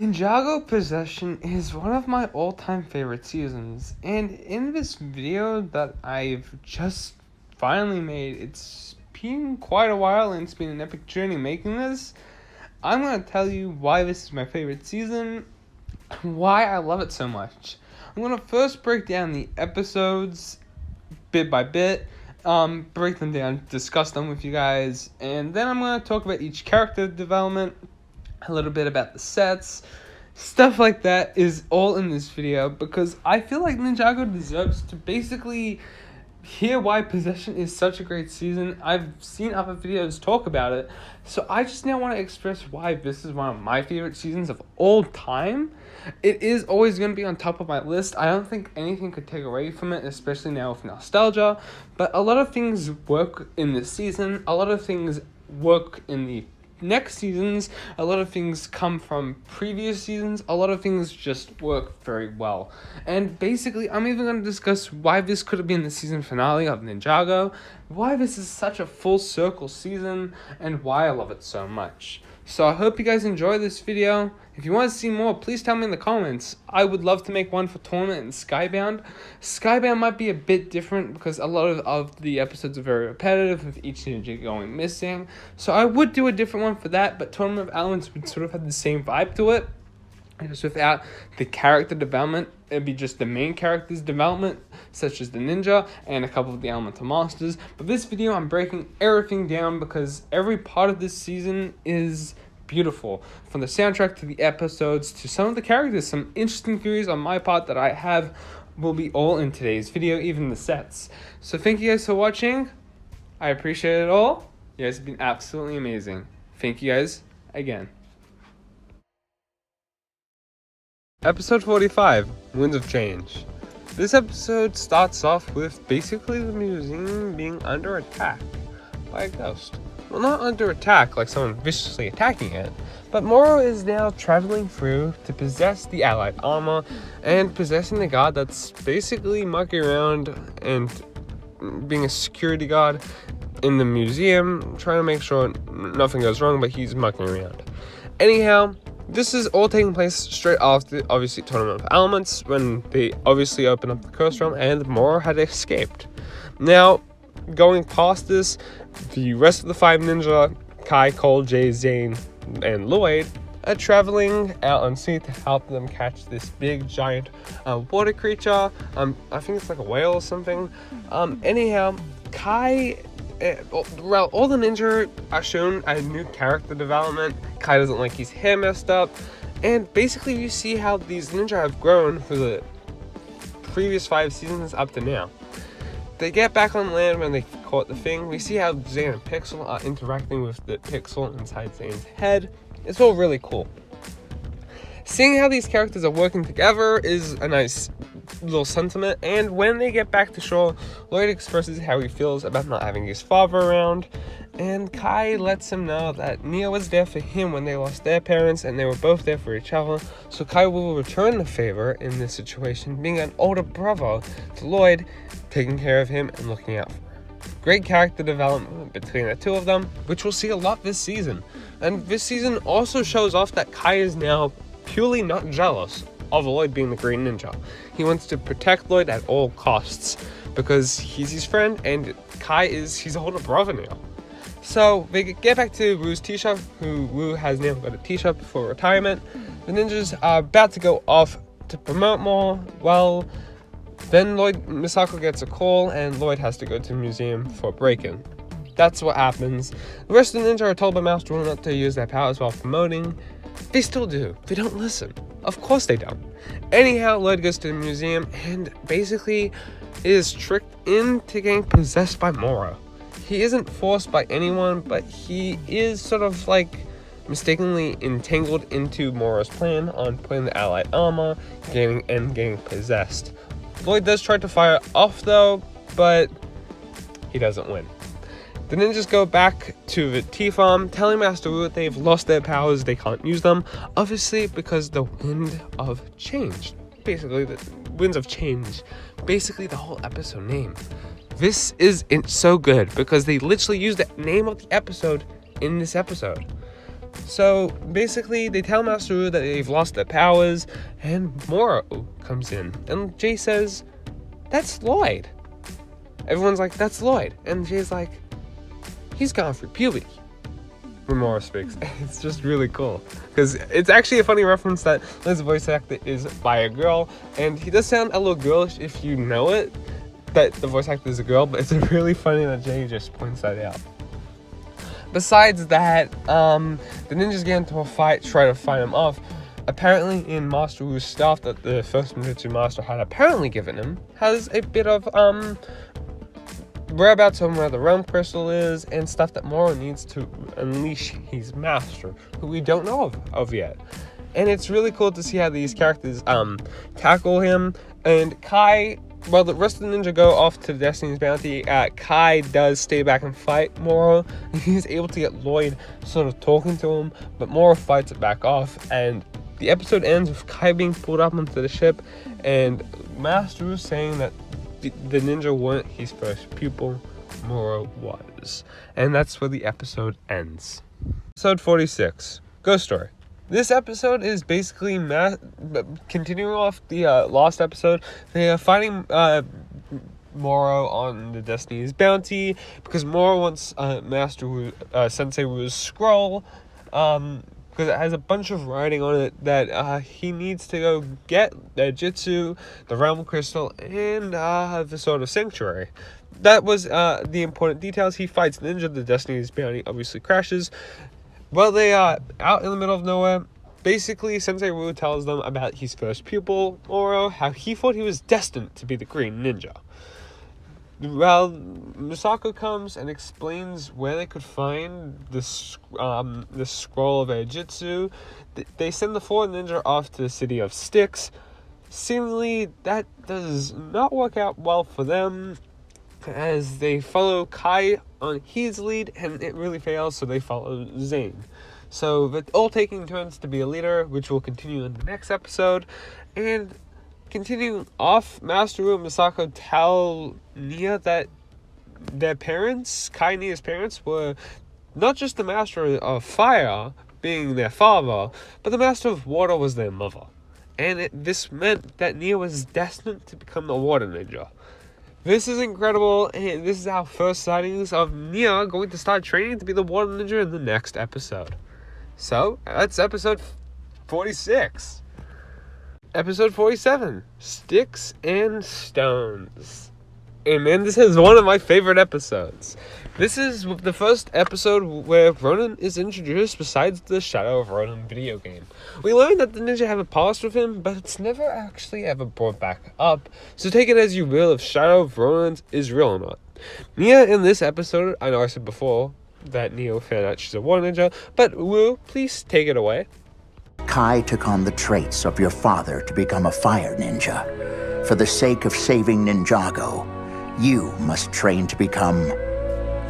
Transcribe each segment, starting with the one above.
Ninjago Possession is one of my all-time favorite seasons, and in this video that I've just finally made, it's been quite a while and it's been an epic journey making this. I'm going to tell you why this is my favorite season, why I love it so much. I'm going to first break down the episodes bit by bit, break them down, discuss them with you guys, and then I'm going to talk about each character development, a little bit about the sets. Stuff like that is all in this video because I feel like Ninjago deserves to basically hear why Possession is such a great season. I've seen other videos talk about it, so I just now want to express why this is one of my favorite seasons of all time. It is always going to be on top of my list. I don't think anything could take away from it, especially now with nostalgia, but a lot of things work in this season, a lot of things work in the next seasons, a lot of things come from previous seasons, a lot of things just work very well. And basically, I'm even going to discuss why this could have been the season finale of Ninjago, why this is such a full circle season, and why I love it so much. So I hope you guys enjoy this video. If you want to see more, please tell me in the comments. I would love to make one for Tournament and Skybound. Skybound might be a bit different because a lot of the episodes are very repetitive with each ninja going missing. So I would do a different one for that, but Tournament of Elements would sort of have the same vibe to it. Just without the character development, it'd be just the main character's development, such as the ninja and a couple of the elemental monsters. But this video, I'm breaking everything down because every part of this season is beautiful. From the soundtrack to the episodes to some of the characters, some interesting theories on my part that I have will be all in today's video, even the sets. So thank you guys for watching. I appreciate it all. You guys have been absolutely amazing. Thank you guys again. Episode 45, Winds of Change. This episode starts off with basically the museum being under attack by a ghost. Well, not under attack like someone viciously attacking it, but Morro is now traveling through to possess the allied armor and possessing the god that's basically mucking around and being a security guard in the museum, trying to make sure nothing goes wrong, but he's mucking around. Anyhow, this is all taking place straight after, obviously, Tournament of Elements, when they obviously opened up the Curse Realm and Morro had escaped. Now, going past this, the rest of the five ninja, Kai, Cole, Jay, Zane, and Lloyd, are traveling out on sea to help them catch this big, giant water creature. I think it's like a whale or something. Anyhow, Kai... Well, all the ninja are shown a new character development. Kai doesn't like his hair messed up, and basically you see how these ninja have grown for the previous 5 seasons up to now. They get back on land when they caught the thing. We see how Zane and Pixel are interacting with the pixel inside Zane's head. It's all really cool. Seeing how these characters are working together is a nice little sentiment, and when they get back to shore, Lloyd expresses how he feels about not having his father around, and Kai lets him know that Nia was there for him when they lost their parents, and they were both there for each other, so Kai will return the favor in this situation, being an older brother to Lloyd, taking care of him and looking out for him. Great character development between the two of them, which we'll see a lot this season, and this season also shows off that Kai is now purely not jealous of Lloyd being the Green Ninja. He wants to protect Lloyd at all costs because he's his friend and Kai is his older brother now. So they get back to Wu's tea shop, who Wu has now got a tea shop for retirement. The ninjas are about to go off to promote more. Well, then Miskao gets a call and Lloyd has to go to the museum for a break-in. That's what happens. The rest of the ninja are told by Master Wu not to use their powers while promoting. They still do. They don't listen. Of course they don't. Anyhow, Lloyd goes to the museum and basically is tricked into getting possessed by Morro. He isn't forced by anyone, but he is sort of like mistakenly entangled into Morro's plan on putting the allied armor, getting possessed. Lloyd does try to fire off though, but he doesn't win. The ninjas go back to the tea farm, telling Master Wu that they've lost their powers, they can't use them, obviously because the Wind of Change. Basically, the Winds of Change. Basically, the whole episode name. This is so good because they literally used the name of the episode in this episode. So basically, they tell Master Wu that they've lost their powers, and Morro comes in, and Jay says, "That's Lloyd." Everyone's like, "That's Lloyd," and Jay's like, "He's gone through puberty." When Morro speaks, it's just really cool because it's actually a funny reference that this voice actor is by a girl, and he does sound a little girlish if you know it, that the voice actor is a girl. But it's really funny that Jay just points that out. Besides that, the ninjas get into a fight, try to fight him off. Apparently, in Master Wu's stuff that the first ninjutsu master had apparently given him, has a bit of whereabouts on where the realm crystal is, and stuff that Morro needs to unleash his master, who we don't know of yet. And it's really cool to see how these characters tackle him. And Kai, while the rest of the ninja go off to Destiny's Bounty, Kai does stay back and fight Morro. He's able to get Lloyd sort of talking to him, but Morro fights it back off, and the episode ends with Kai being pulled up onto the ship, and Master Wu saying that the ninja weren't his first pupil, Morro was. And that's where the episode ends. Episode 46, Ghost Story. This episode is basically continuing off the last episode. They are fighting Morro on the Destiny's Bounty because Morro wants Master Wu, Sensei Wu's scroll, because it has a bunch of writing on it that he needs to go get Airjitzu, the Realm Crystal, and the Sword of Sanctuary. That was the important details. He fights Ninja, the Destiny's Bounty obviously crashes. Well, they are out in the middle of nowhere. Basically, Sensei Wu tells them about his first pupil, Morro, how he thought he was destined to be the Green Ninja. Well, Miskao comes and explains where they could find the scroll of Airjitzu. They send the four ninja off to the city of Styx. Seemingly, that does not work out well for them, as they follow Kai on his lead, and it really fails, so they follow Zane. So they're all taking turns to be a leader, which will continue in the next episode. And continuing off, Master Wu and Miskao tell Nia that their parents, Kai and Nia's parents, were not just the master of fire, being their father, but the master of water was their mother. And this meant that Nia was destined to become the water ninja. This is incredible, and this is our first sightings of Nia going to start training to be the water ninja in the next episode. So, that's episode 46. Episode 47, Sticks and Stones. And man, this is one of my favorite episodes. This is the first episode where Ronin is introduced besides the Shadow of Ronin video game. We learned that the ninja have a past with him, but it's never actually ever brought back up. So take it as you will if Shadow of Ronin is real or not. Nia in this episode, I know I said before that Neo found out she's a water ninja, but Wu, please take it away. Kai took on the traits of your father to become a fire ninja. For the sake of saving Ninjago, you must train to become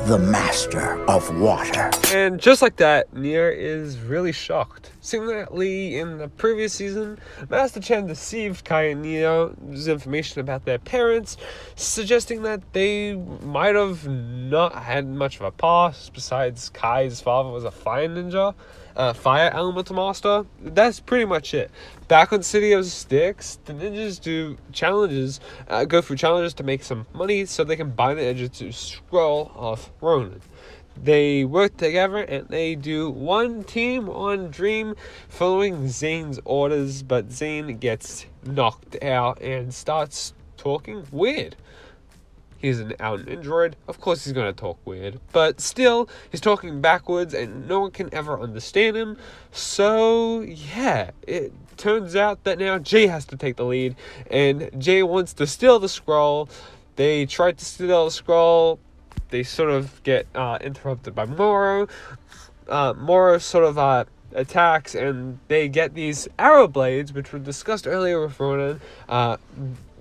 the master of water. And just like that, Nia is really shocked. Similarly, in the previous season, Master Chen deceived Kai and Nia's information about their parents, suggesting that they might have not had much of a past, besides Kai's father was a fire ninja, fire elemental master. That's pretty much it. Back on City of Styx, the ninjas do challenges, go through challenges to make some money so they can buy the Airjitzu scroll of Ronin. They work together and they do one team, one dream, following Zane's orders, but Zane gets knocked out and starts talking weird. He's an android. Of course he's going to talk weird. But still, he's talking backwards and no one can ever understand him. So, yeah, it turns out that now Jay has to take the lead. And Jay wants to steal the scroll. They try to steal the scroll. They sort of get interrupted by Morro. Morro sort of attacks and they get these arrow blades, which were discussed earlier with Ronin.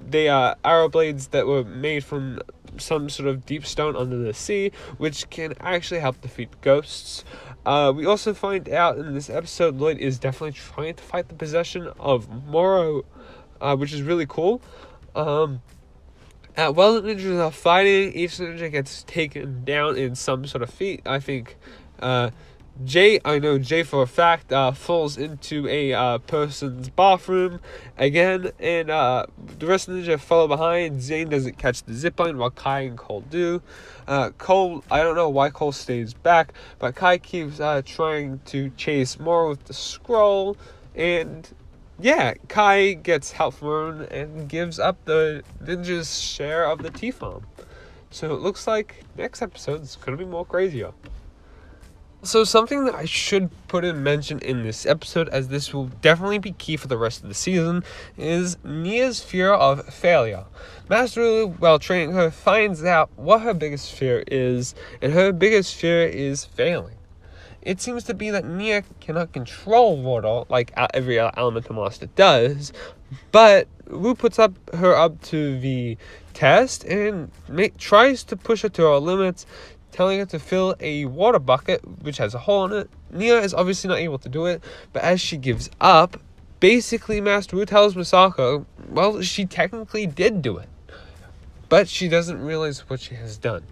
They are arrow blades that were made from some sort of deep stone under the sea, which can actually help defeat ghosts. We also find out in this episode, Lloyd is definitely trying to fight the possession of Morro, which is really cool. While the ninjas are fighting, each ninja gets taken down in some sort of feat. I think Jay for a fact, falls into a person's bathroom again, and the rest of the ninja follow behind. Zane doesn't catch the zipline while Kai and Cole do. Cole, I don't know why Cole stays back, but Kai keeps trying to chase Morro with the scroll, and yeah, Kai gets help from Ronin and gives up the ninja's share of the T-Farm. So it looks like next episode is going to be more crazier. So something that I should put in mention in this episode, as this will definitely be key for the rest of the season, is Nia's fear of failure. Master Wu, while training her, finds out what her biggest fear is, and her biggest fear is failing. It seems to be that Nia cannot control water like every elemental master does, but Wu puts her up to the test and tries to push her to her limits, telling her to fill a water bucket which has a hole in it. Nia is obviously not able to do it, but as she gives up, basically Master Wu tells Miskao, well, she technically did do it, but she doesn't realize what she has done.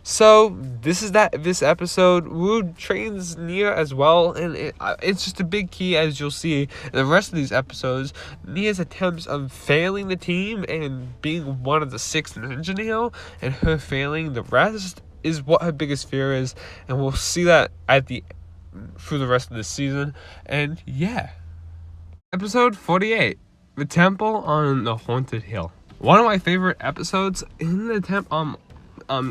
So this episode. Wu trains Nia as well, and it's just a big key, as you'll see in the rest of these episodes. Nia's attempts of failing the team and being one of the 6 ninja now, and her failing the rest, is what her biggest fear is, and we'll see that through the rest of the season. And yeah, episode 48, the temple on the haunted hill. One of my favorite episodes in the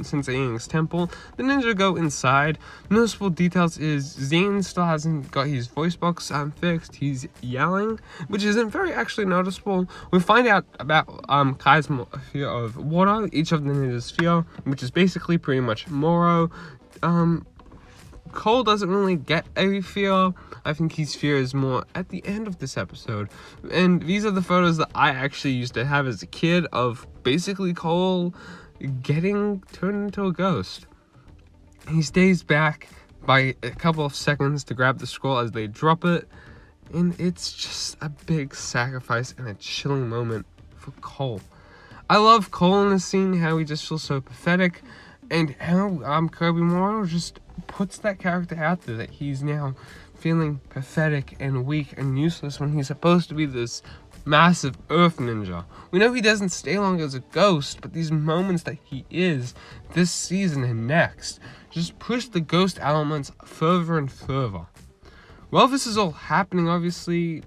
Sensi Yang's temple. The ninja go inside. Noticeable details is Zane still hasn't got his voice box fixed. He's yelling, which isn't very actually noticeable. We find out about Kai's fear of water, each of the ninja's fear, which is basically pretty much Morro. Cole doesn't really get a fear. I think his fear is more at the end of this episode. And these are the photos that I actually used to have as a kid of basically Cole getting turned into a ghost. He stays back by a couple of seconds to grab the scroll as they drop it, and it's just a big sacrifice and a chilling moment for Cole. I love Cole in this scene, how he just feels so pathetic, and how Kirby Morro just puts that character out there, that he's now feeling pathetic and weak and useless when he's supposed to be this massive earth ninja. We know he doesn't stay long as a ghost, but these moments that he is this season and next just push the ghost elements further and further. Well, this is all happening, obviously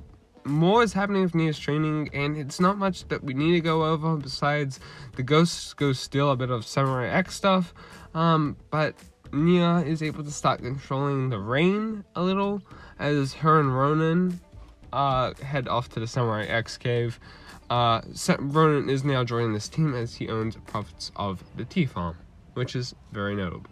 more is happening with Nia's training, and it's not much that we need to go over besides the ghosts go steal a bit of Samurai X stuff, but Nia is able to start controlling the rain a little as her and Ronin head off to the Samurai X cave. Ronin is now joining this team as he owns profits of the T-Farm, which is very notable.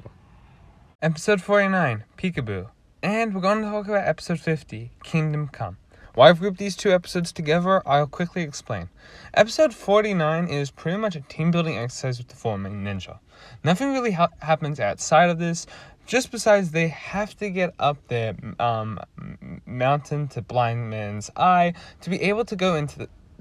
Episode 49, Peekaboo. And we're going to talk about episode 50, Kingdom Come. Why I've grouped these 2 episodes together, I'll quickly explain. Episode 49 is pretty much a team-building exercise with the 4 main ninja. Nothing really happens outside of this, just besides they have to get up their mountain to Blind Man's Eye to be able to go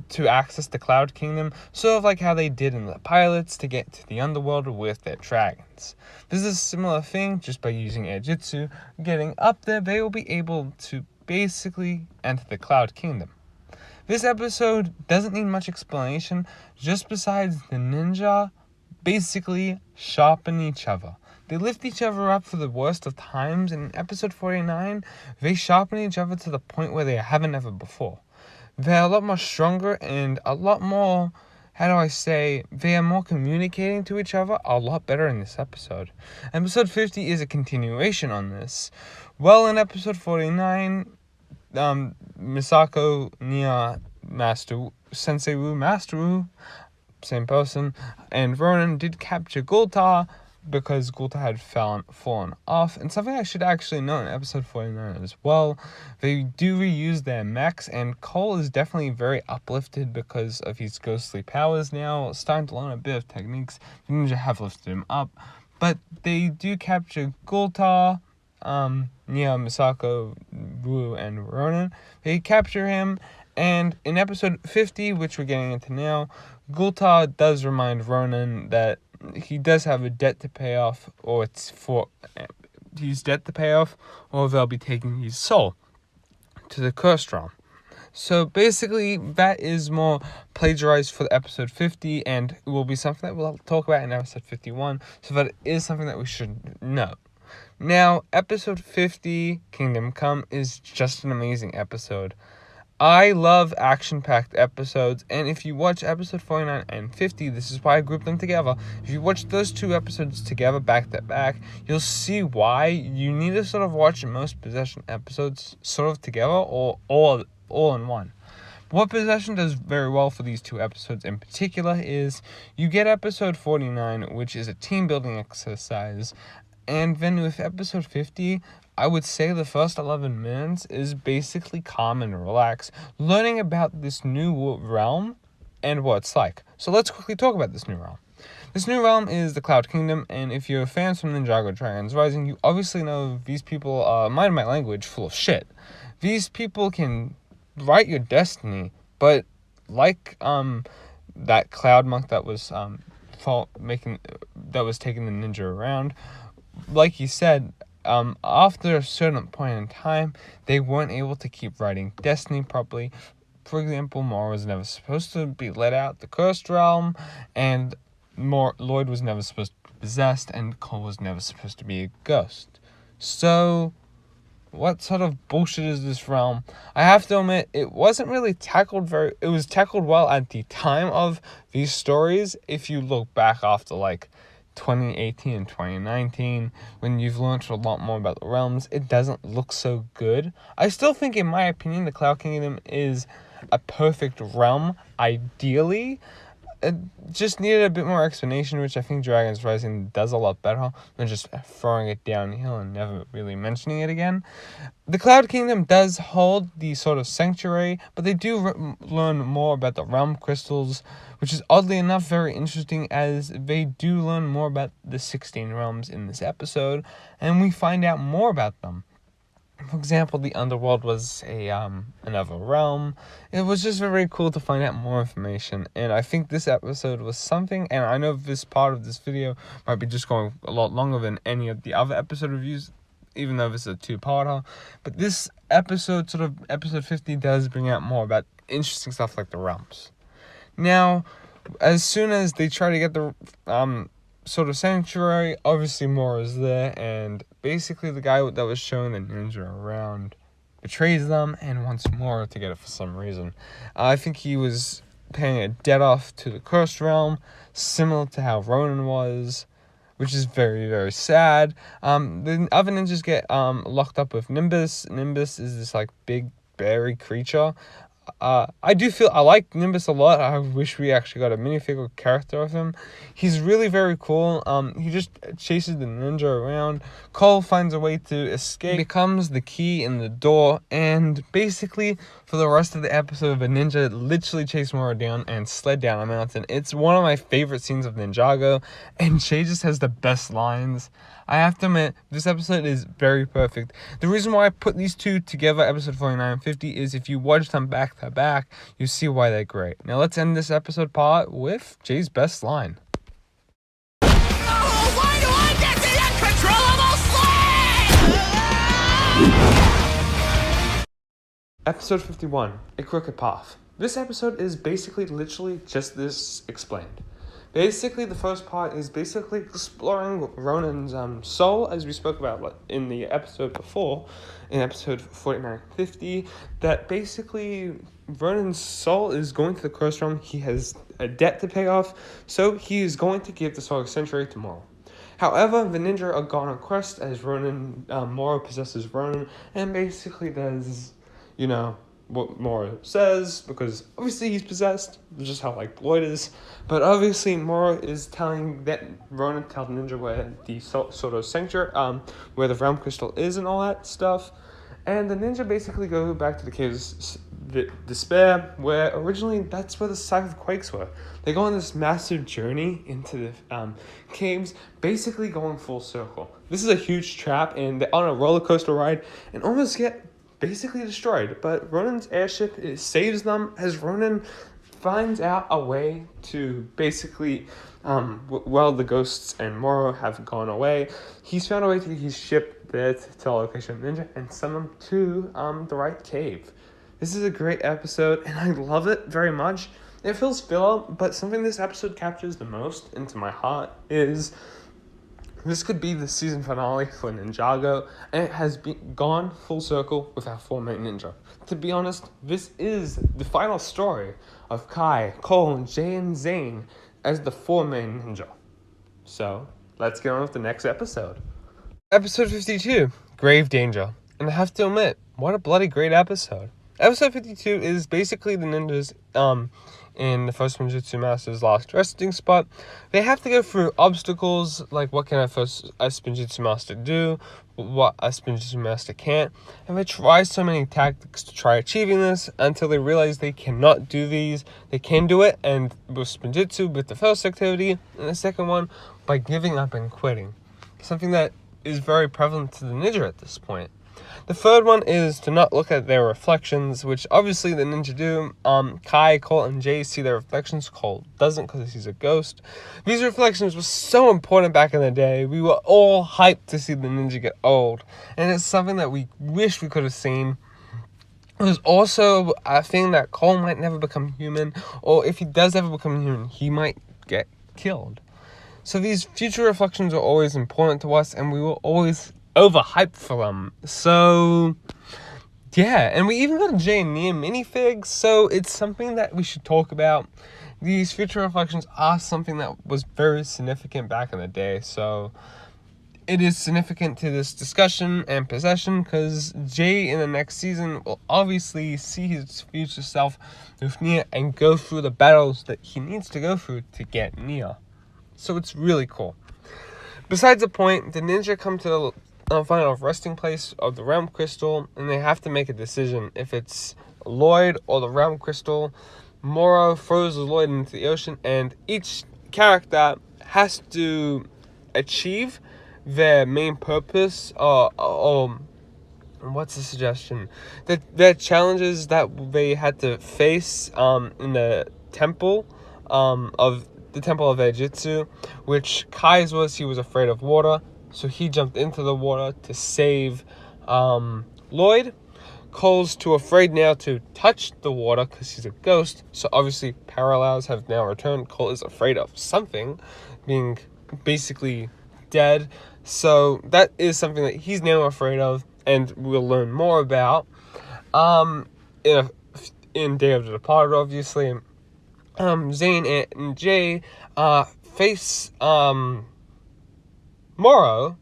to access the Cloud Kingdom, sort of like how they did in the pilots to get to the underworld with their dragons. This is a similar thing, just by using Airjitzu. Getting up there, they will be able to basically enter the Cloud Kingdom. This episode doesn't need much explanation, just besides the ninja basically sharpen each other. They lift each other up for the worst of times, and in episode 49, they sharpen each other to the point where they haven't ever before. They're a lot more stronger and a lot more, they are more communicating to each other a lot better in this episode. Episode 50 is a continuation on this. Well, in episode 49, Miskao, Nia, Sensei Wu, Master Wu, same person, and Ronin did capture Gulta because Gulta had fallen off. And something I should actually note in episode 49 as well, they do reuse their mechs, and Cole is definitely very uplifted because of his ghostly powers now, starting to learn a bit of techniques. The ninja have lifted him up, but they do capture Gulta, Nia, Miskao, Wu, and Ronin. They capture him, and in episode 50, which we're getting into now, Gulta does remind Ronin that he does have a debt to pay off, or it's for his debt to pay off, or they'll be taking his soul to the cursed realm. So basically, that is more plagiarized for episode 50, and it will be something that we'll talk about in episode 51, so that is something that we should know. Now, episode 50, Kingdom Come, is just an amazing episode. I love action-packed episodes, and if you watch episode 49 and 50, this is why I grouped them together. If you watch those two episodes together, back to back, you'll see why you need to sort of watch most Possession episodes sort of together, or all in one. What Possession does very well for these two episodes in particular is you get episode 49, which is a team building exercise, and then with episode 50, I would say the first 11 minutes is basically calm and relax, learning about this new realm and what it's like. So let's quickly talk about this new realm. This new realm is the Cloud Kingdom, and if you're fans from Ninjago Dragons Rising, you obviously know these people are, mind my language, full of shit. These people can write your destiny, but like that cloud monk that was taking the ninja around, like he said, after a certain point in time, they weren't able to keep writing destiny properly. For example, Morro was never supposed to be let out the cursed realm, and Lloyd was never supposed to be possessed, and Cole was never supposed to be a ghost. So what sort of bullshit is this realm? I have to admit, it wasn't really tackled it was tackled well at the time of these stories. If you look back after, 2018 and 2019, when you've learned a lot more about the realms, it doesn't look so good. I still think, in my opinion, the Cloud Kingdom is a perfect realm, ideally. It just needed a bit more explanation, which I think Dragons Rising does a lot better than just throwing it downhill and never really mentioning it again. The Cloud Kingdom does hold the sort of sanctuary, but they do learn more about the realm crystals, which is oddly enough very interesting, as they do learn more about the 16 realms in this episode, and we find out more about them. For example, the underworld was another realm. It was just very cool to find out more information, and I think this episode was something, and I know this part of this video might be just going a lot longer than any of the other episode reviews, even though this is a two-parter, but this episode, sort of episode 50, does bring out more about interesting stuff like the realms. Now, as soon as they try to get the sort of sanctuary, obviously Morro is there, and basically the guy that was showing the ninja around betrays them and wants Morro to get it for some reason. I think he was paying a debt off to the cursed realm, similar to how Ronin was, which is very, very sad. The other ninjas get locked up with Nimbus. Nimbus is this big berry creature. I like Nimbus a lot. I wish we actually got a minifigure character of him. He's really very cool. He just chases the ninja around. Cole finds a way to escape, becomes the key in the door, and basically for the rest of the episode, the ninja literally chased Morro down and slid down a mountain. It's one of my favorite scenes of Ninjago, and Shay just has the best lines. I have to admit, this episode is very perfect. The reason why I put these two together, episode 49 and 50, is if you watch them back to back, you see why they're great. Now let's end this episode part with Jay's best line. Oh, why do I get the uncontrollable slide? Episode 51, A Crooked Path. This episode is basically literally just this explained. Basically, the first part is basically exploring Ronin's soul, as we spoke about in the episode before, in episode 49-50, that basically Ronin's soul is going to the cursed realm. He has a debt to pay off, so he is going to give the soul sanctuary to Morro. However, the ninja are gone on quest as Morro possesses Ronin, and basically does, what Morro says, because obviously he's possessed, just how Lloyd is, but obviously Morro is telling that Ronin tell the ninja where the sort of sanctuary, where the realm crystal is and all that stuff, and the ninja basically go back to the caves despair, where originally that's where the Scythe of Quakes were. They go on this massive journey into the caves, basically going full circle. This is a huge trap, and they're on a roller coaster ride and almost get basically destroyed, but Ronin's airship saves them as Ronin finds out a way to basically, while the ghosts and Morro have gone away, he's found a way to get his ship their telelocation ninja and send them to the right cave. This is a great episode, and I love it very much. It feels filler, but something this episode captures the most into my heart is this could be the season finale for Ninjago, and it has gone full circle with our four main ninja. To be honest, this is the final story of Kai, Cole, Jay, and Zane as the four main ninja. So, let's get on with the next episode. Episode 52, Grave Danger. And I have to admit, what a bloody great episode. Episode 52 is basically the ninjas in the first Ninjutsu Master's last resting spot. They have to go through obstacles, like what can a Ninjutsu Master do, what a Ninjutsu Master can't, and they try so many tactics to try achieving this until they realize they cannot do these. They can do it, and with Ninjutsu with the first activity, and the second one by giving up and quitting. Something that is very prevalent to the ninja at this point. The third one is to not look at their reflections, which obviously the ninja do. Kai, Cole, and Jay see their reflections. Cole doesn't because he's a ghost. These reflections were so important back in the day. We were all hyped to see the ninja get old. And it's something that we wish we could have seen. There's also a thing that Cole might never become human, or if he does ever become human, he might get killed. So these future reflections are always important to us, and we were always overhyped for them. So yeah, and we even got a Jay and Nia minifig, so it's something that we should talk about. These future reflections are something that was very significant back in the day, so it is significant to this discussion and possession, because Jay in the next season will obviously see his future self with Nia and go through the battles that he needs to go through to get Nia. So it's really cool. Besides the point, the ninja come to the final resting place of the realm crystal, and they have to make a decision if it's Lloyd or the realm crystal. Morro throws Lloyd into the ocean, and each character has to achieve their main purpose, what's the suggestion? Their challenges that they had to face in the temple of Airjitzu, which Kai's was he was afraid of water, so he jumped into the water to save Lloyd. Cole's too afraid now to touch the water because he's a ghost, so obviously parallels have now returned. Cole is afraid of something being basically dead, so that is something that he's now afraid of, and we'll learn more about in Day of the Departed, obviously. Zane and Jay face Morro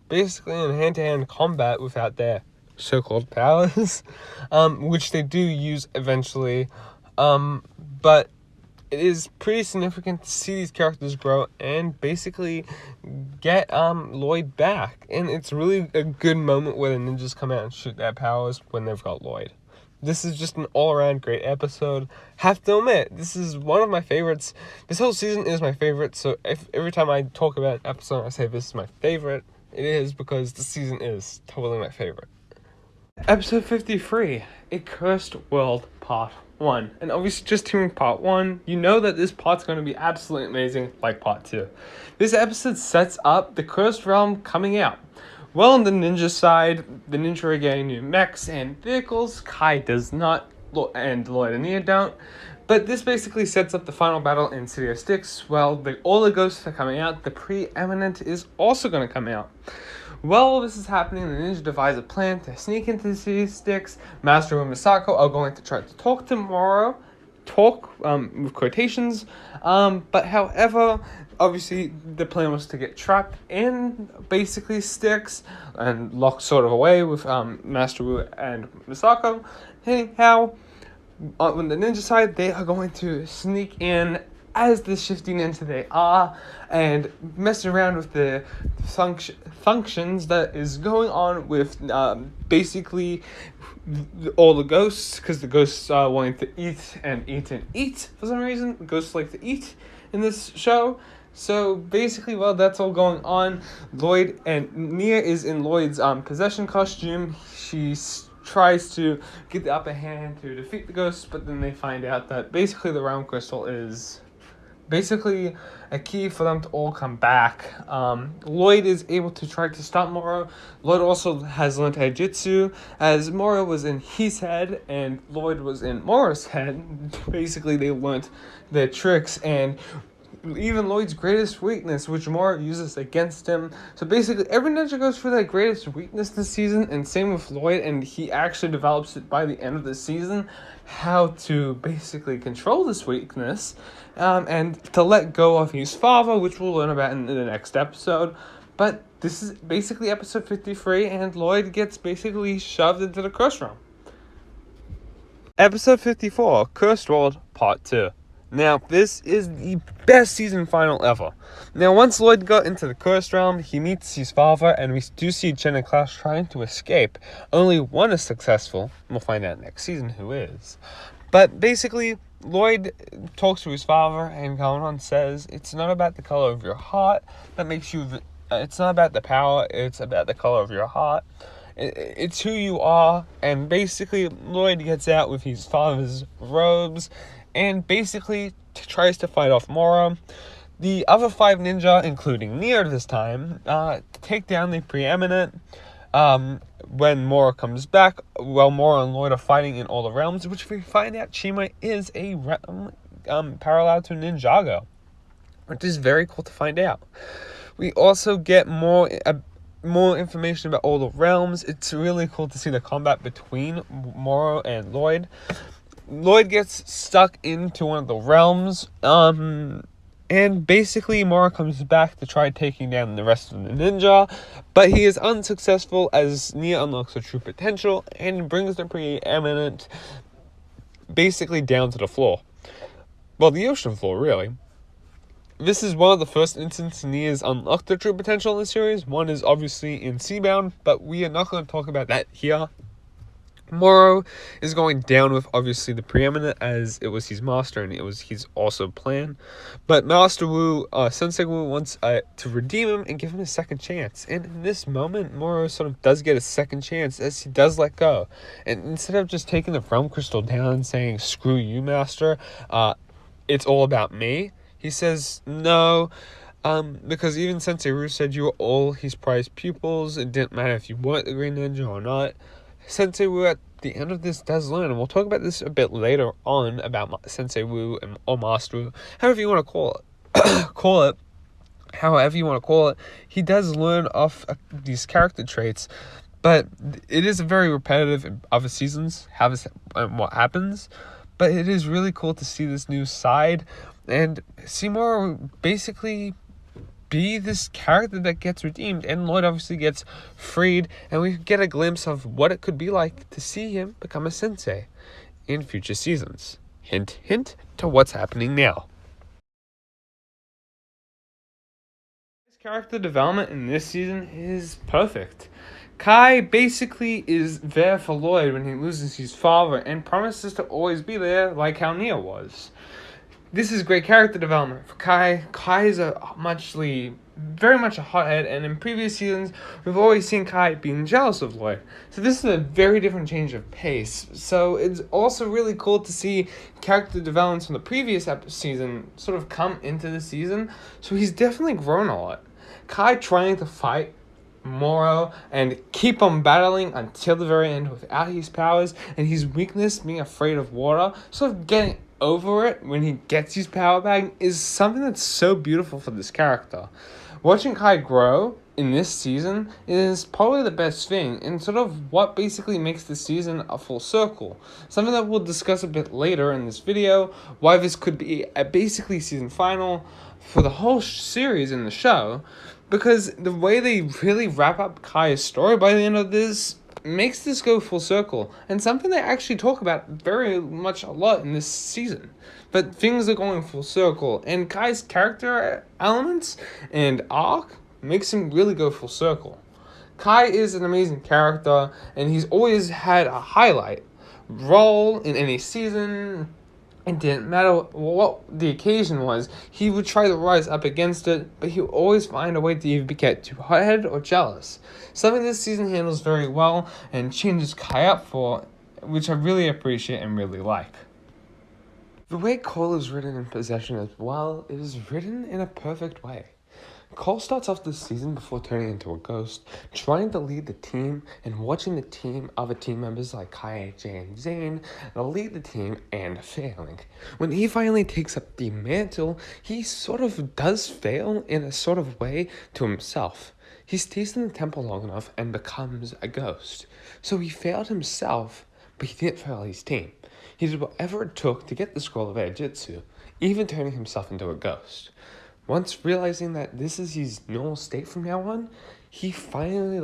basically in hand-to-hand combat without their so-called powers, which they do use eventually, but it is pretty significant to see these characters grow and basically get Lloyd back, and it's really a good moment where the ninjas come out and shoot their powers when they've got Lloyd. This is just an all-around great episode. Have to admit, this is one of my favorites. This whole season is my favorite, so if every time I talk about an episode I say this is my favorite, it is because the season is totally my favorite. Episode 53, A Cursed World Part 1. And obviously just hearing Part 1, you know that this part's going to be absolutely amazing like Part 2. This episode sets up the Cursed Realm coming out. Well, on the ninja side, the ninja are getting new mechs and vehicles. Kai does not, and Lloyd and Nia don't. But this basically sets up the final battle in City of Styx. Well, all the ghosts are coming out. The Preeminent is also going to come out. While this is happening, the ninja devise a plan to sneak into the City of Styx. Master and Miskao are going to try to talk to Morro. With quotations. But however, obviously the plan was to get trapped in basically Styx and locked sort of away with Master Wu and Miskao. Anyhow, on the ninja side, they are going to sneak in as the shifty ninja they are and mess around with the functions that is going on with basically all the ghosts, because the ghosts are wanting to eat and eat and eat for some reason. Ghosts like to eat in this show. So basically, well, that's all going on. Lloyd and Nia is in Lloyd's possession costume. She tries to get the upper hand to defeat the ghosts, but then they find out that basically the realm crystal is basically a key for them to all come back. Lloyd is able to try to stop Morro. Lloyd also has learned Airjitzu, as Morro was in his head and Lloyd was in Morro's head. Basically, they learned their tricks, and even Lloyd's greatest weakness, which Morro uses against him. So basically, every ninja goes for their greatest weakness this season, and same with Lloyd, and he actually develops it by the end of the season, how to basically control this weakness, and to let go of his father, which we'll learn about in the next episode. But this is basically episode 53, and Lloyd gets basically shoved into the Cursed Realm. Episode 54, Cursed World, Part 2. Now, this is the best season final ever. Now, once Lloyd got into the Cursed Realm, he meets his father, and we do see Jen and Klaus trying to escape. Only one is successful. We'll find out next season who is. But basically, Lloyd talks to his father, and Ronin says, it's not about the color of your heart that makes you... It's not about the power, it's about the color of your heart. It's who you are. And basically, Lloyd gets out with his father's robes, and basically tries to fight off Morro. The other 5 ninja, including Nia this time, take down the preeminent when Morro comes back, while Morro and Lloyd are fighting in all the realms, which we find out Chima is a realm parallel to Ninjago, which is very cool to find out. We also get more information about all the realms. It's really cool to see the combat between Morro and Lloyd. Lloyd gets stuck into one of the realms, and basically Morro comes back to try taking down the rest of the ninja, but he is unsuccessful as Nia unlocks her true potential and brings the preeminent basically down to the floor. Well, the ocean floor, really. This is one of the first instances Nia's unlocked her true potential in the series. One is obviously in Seabound, but we are not going to talk about that here. Morro is going down with obviously the preeminent, as it was his master and it was his also plan. But Master Wu, Sensei Wu wants to redeem him and give him a second chance. And in this moment, Morro sort of does get a second chance as he does let go. And instead of just taking the realm crystal down and saying, screw you, Master, it's all about me, he says no. Because even Sensei Wu said you were all his prized pupils. It didn't matter if you weren't the Green Ninja or not. Sensei Wu at the end of this does learn, and we'll talk about this a bit later on about Sensei Wu or Master Wu, however you want to call it. However you want to call it, he does learn off these character traits, but it is very repetitive in other seasons, what happens. But it is really cool to see this new side and see more basically be this character that gets redeemed, and Lloyd obviously gets freed, and we get a glimpse of what it could be like to see him become a sensei in future seasons. Hint, hint to what's happening now. His character development in this season is perfect. Kai basically is there for Lloyd when he loses his father and promises to always be there like how Nia was. This is great character development for Kai. Kai is very much a hothead, and in previous seasons, we've always seen Kai being jealous of Lloyd. So this is a very different change of pace. So it's also really cool to see character developments from the previous season sort of come into the season. So he's definitely grown a lot. Kai trying to fight Morro and keep on battling until the very end without his powers, and his weakness being afraid of water, sort of getting over it when he gets his power back, is something that's so beautiful for this character. Watching Kai grow in this season is probably the best thing, and sort of what basically makes this season a full circle. Something that we'll discuss a bit later in this video, why this could be a basically season final for the whole series in the show, because the way they really wrap up Kai's story by the end of this makes this go full circle, and something they actually talk about very much a lot in this season. But things are going full circle, and Kai's character elements and arc makes him really go full circle. Kai is an amazing character, and he's always had a highlight role in any season. It didn't matter what the occasion was, he would try to rise up against it, but he would always find a way to either get too hot-headed or jealous. Something this season handles very well and changes Kai up for, which I really appreciate and really like. The way Cole is written in Possession as well is written in a perfect way. Cole starts off this season before turning into a ghost, trying to lead the team and watching the team, other team members like Kai, Jay, and Zane, lead the team and failing. When he finally takes up the mantle, he sort of does fail in a sort of way to himself. He stays in the temple long enough and becomes a ghost. So he failed himself, but he didn't fail his team. He did whatever it took to get the scroll of Airjitzu, even turning himself into a ghost. Once realizing that this is his normal state from now on, he finally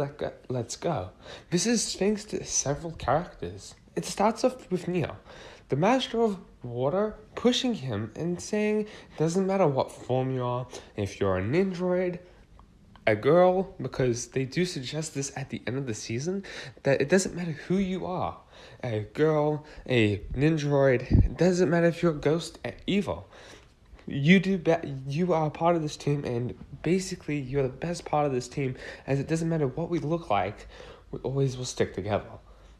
lets go. This is thanks to several characters. It starts off with Neo, the master of water, pushing him and saying, it doesn't matter what form you are, if you're a ninjroid, a girl, because they do suggest this at the end of the season, that it doesn't matter who you are, a girl, a ninjroid, it doesn't matter if you're a ghost, evil. You are a part of this team, and basically you're the best part of this team, as it doesn't matter what we look like, we always will stick together.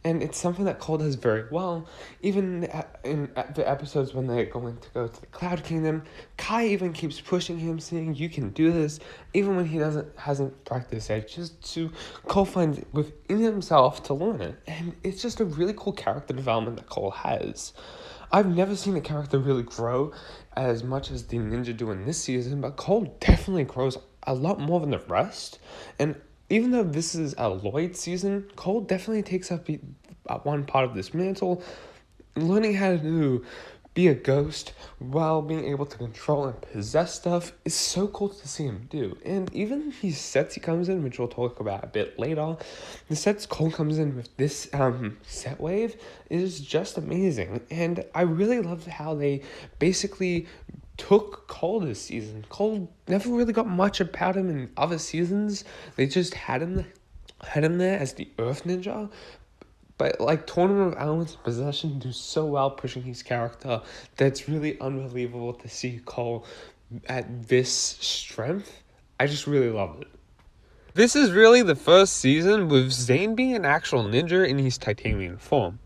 And it's something that Cole does very well. Even in the episodes when they're going to go to the Cloud Kingdom, Kai even keeps pushing him, saying, you can do this. Even when he hasn't practiced Airjitzu, Cole finds it within himself to learn it. And it's just a really cool character development that Cole has. I've never seen a character really grow as much as the ninja do in this season, but Cole definitely grows a lot more than the rest. And even though this is a Lloyd season, Cole definitely takes up one part of this mantle, learning how to be a ghost while being able to control and possess stuff is so cool to see him do. And even these sets he comes in, which we'll talk about a bit later, the sets Cole comes in with this set wave is just amazing. And I really love how they basically took Cole this season. Cole never really got much about him in other seasons. They just had him there as the Earth Ninja. But like Tournament of Elements and Possession do so well pushing his character that it's really unbelievable to see Cole at this strength. I just really love it. This is really the first season with Zane being an actual ninja in his titanium form.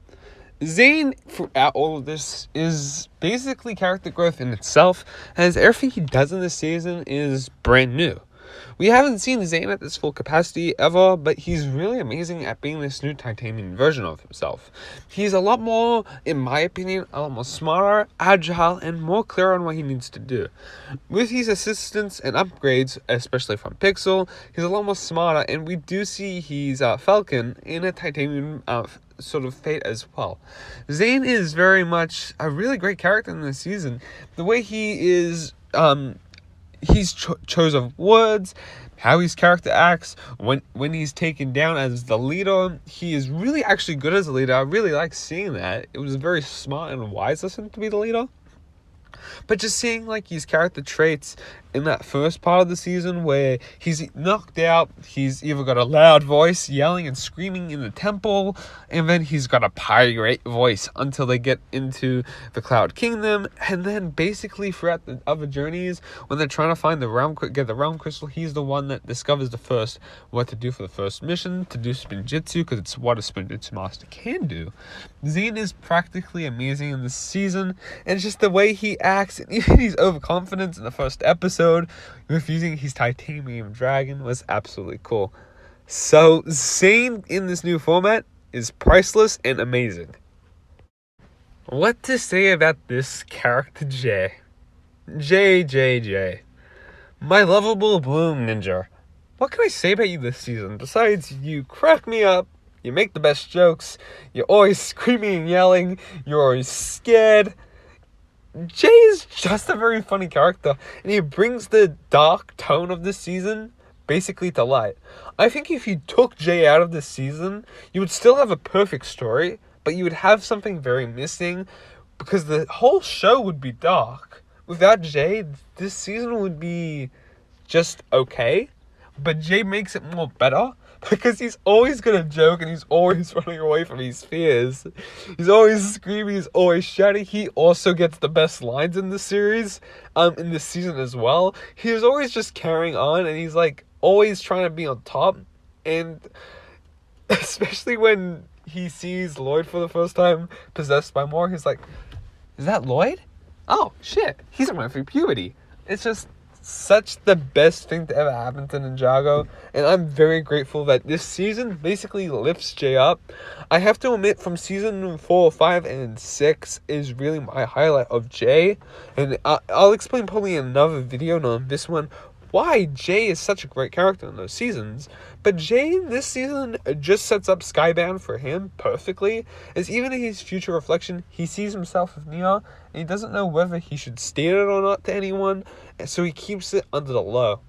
Zane, throughout all of this, is basically character growth in itself, as everything he does in this season is brand new. We haven't seen Zane at this full capacity ever, but he's really amazing at being this new titanium version of himself. He's a lot more, in my opinion, a lot more smarter, agile, and more clear on what he needs to do. With his assistance and upgrades, especially from Pixel, he's a lot more smarter, and we do see he's Falcon in a titanium sort of fate as well. Zane is very much a really great character in this season. The way he is, he's chose of words, how his character acts, when he's taken down as the leader, he is really actually good as a leader. I really like seeing that. It was very smart and wise of him to be the leader. But just seeing like his character traits in that first part of the season where he's knocked out, he's either got a loud voice yelling and screaming in the temple, and then he's got a pirate voice until they get into the Cloud Kingdom, and then basically throughout the other journeys, when they're trying to find get the realm crystal, he's the one that discovers the first what to do for the first mission, to do spinjitzu, because it's what a spinjitzu master can do. Zane is practically amazing in this season, and it's just the way he acts, and even his overconfidence in the first episode with using his titanium dragon was absolutely cool. So Zane in this new format is priceless and amazing. What to say about this character Jay? Jay. My lovable bloom ninja. What can I say about you this season besides you crack me up, you make the best jokes, you're always screaming and yelling, you're always scared. Jay is just a very funny character, and he brings the dark tone of this season basically to light. I think if you took Jay out of this season, you would still have a perfect story, but you would have something very missing, because the whole show would be dark. Without Jay, this season would be just okay, but Jay makes it more better, because he's always gonna joke and he's always running away from his fears. He's always screaming, he's always shouting. He also gets the best lines in the series, in this season as well. He's always just carrying on, and he's like always trying to be on top. And especially when he sees Lloyd for the first time possessed by Morro, he's like, is that Lloyd? oh shit, he's going through puberty. It's just such the best thing to ever happen to Ninjago, and I'm very grateful that this season basically lifts Jay up. I have to admit, from season 4, 5, and 6 is really my highlight of Jay, and I'll explain probably in another video, not on this one, why Jay is such a great character in those seasons. But Jay in this season just sets up Skybound for him perfectly, as even in his future reflection, he sees himself with Nia, and he doesn't know whether he should state it or not to anyone, so he keeps it under the low.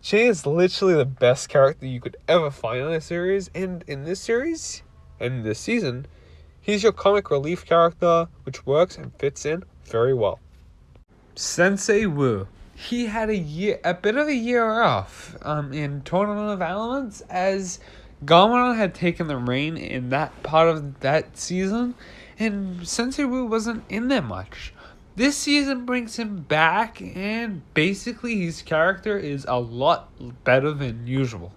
Jay is literally the best character you could ever find in a series, and in this series, and this season, he's your comic relief character, which works and fits in very well. Sensei Wu. He had a bit of a year off in Tournament of Elements, as Gameron had taken the reign in that part of that season, and Sensei Wu wasn't in there much. This season brings him back, and basically his character is a lot better than usual.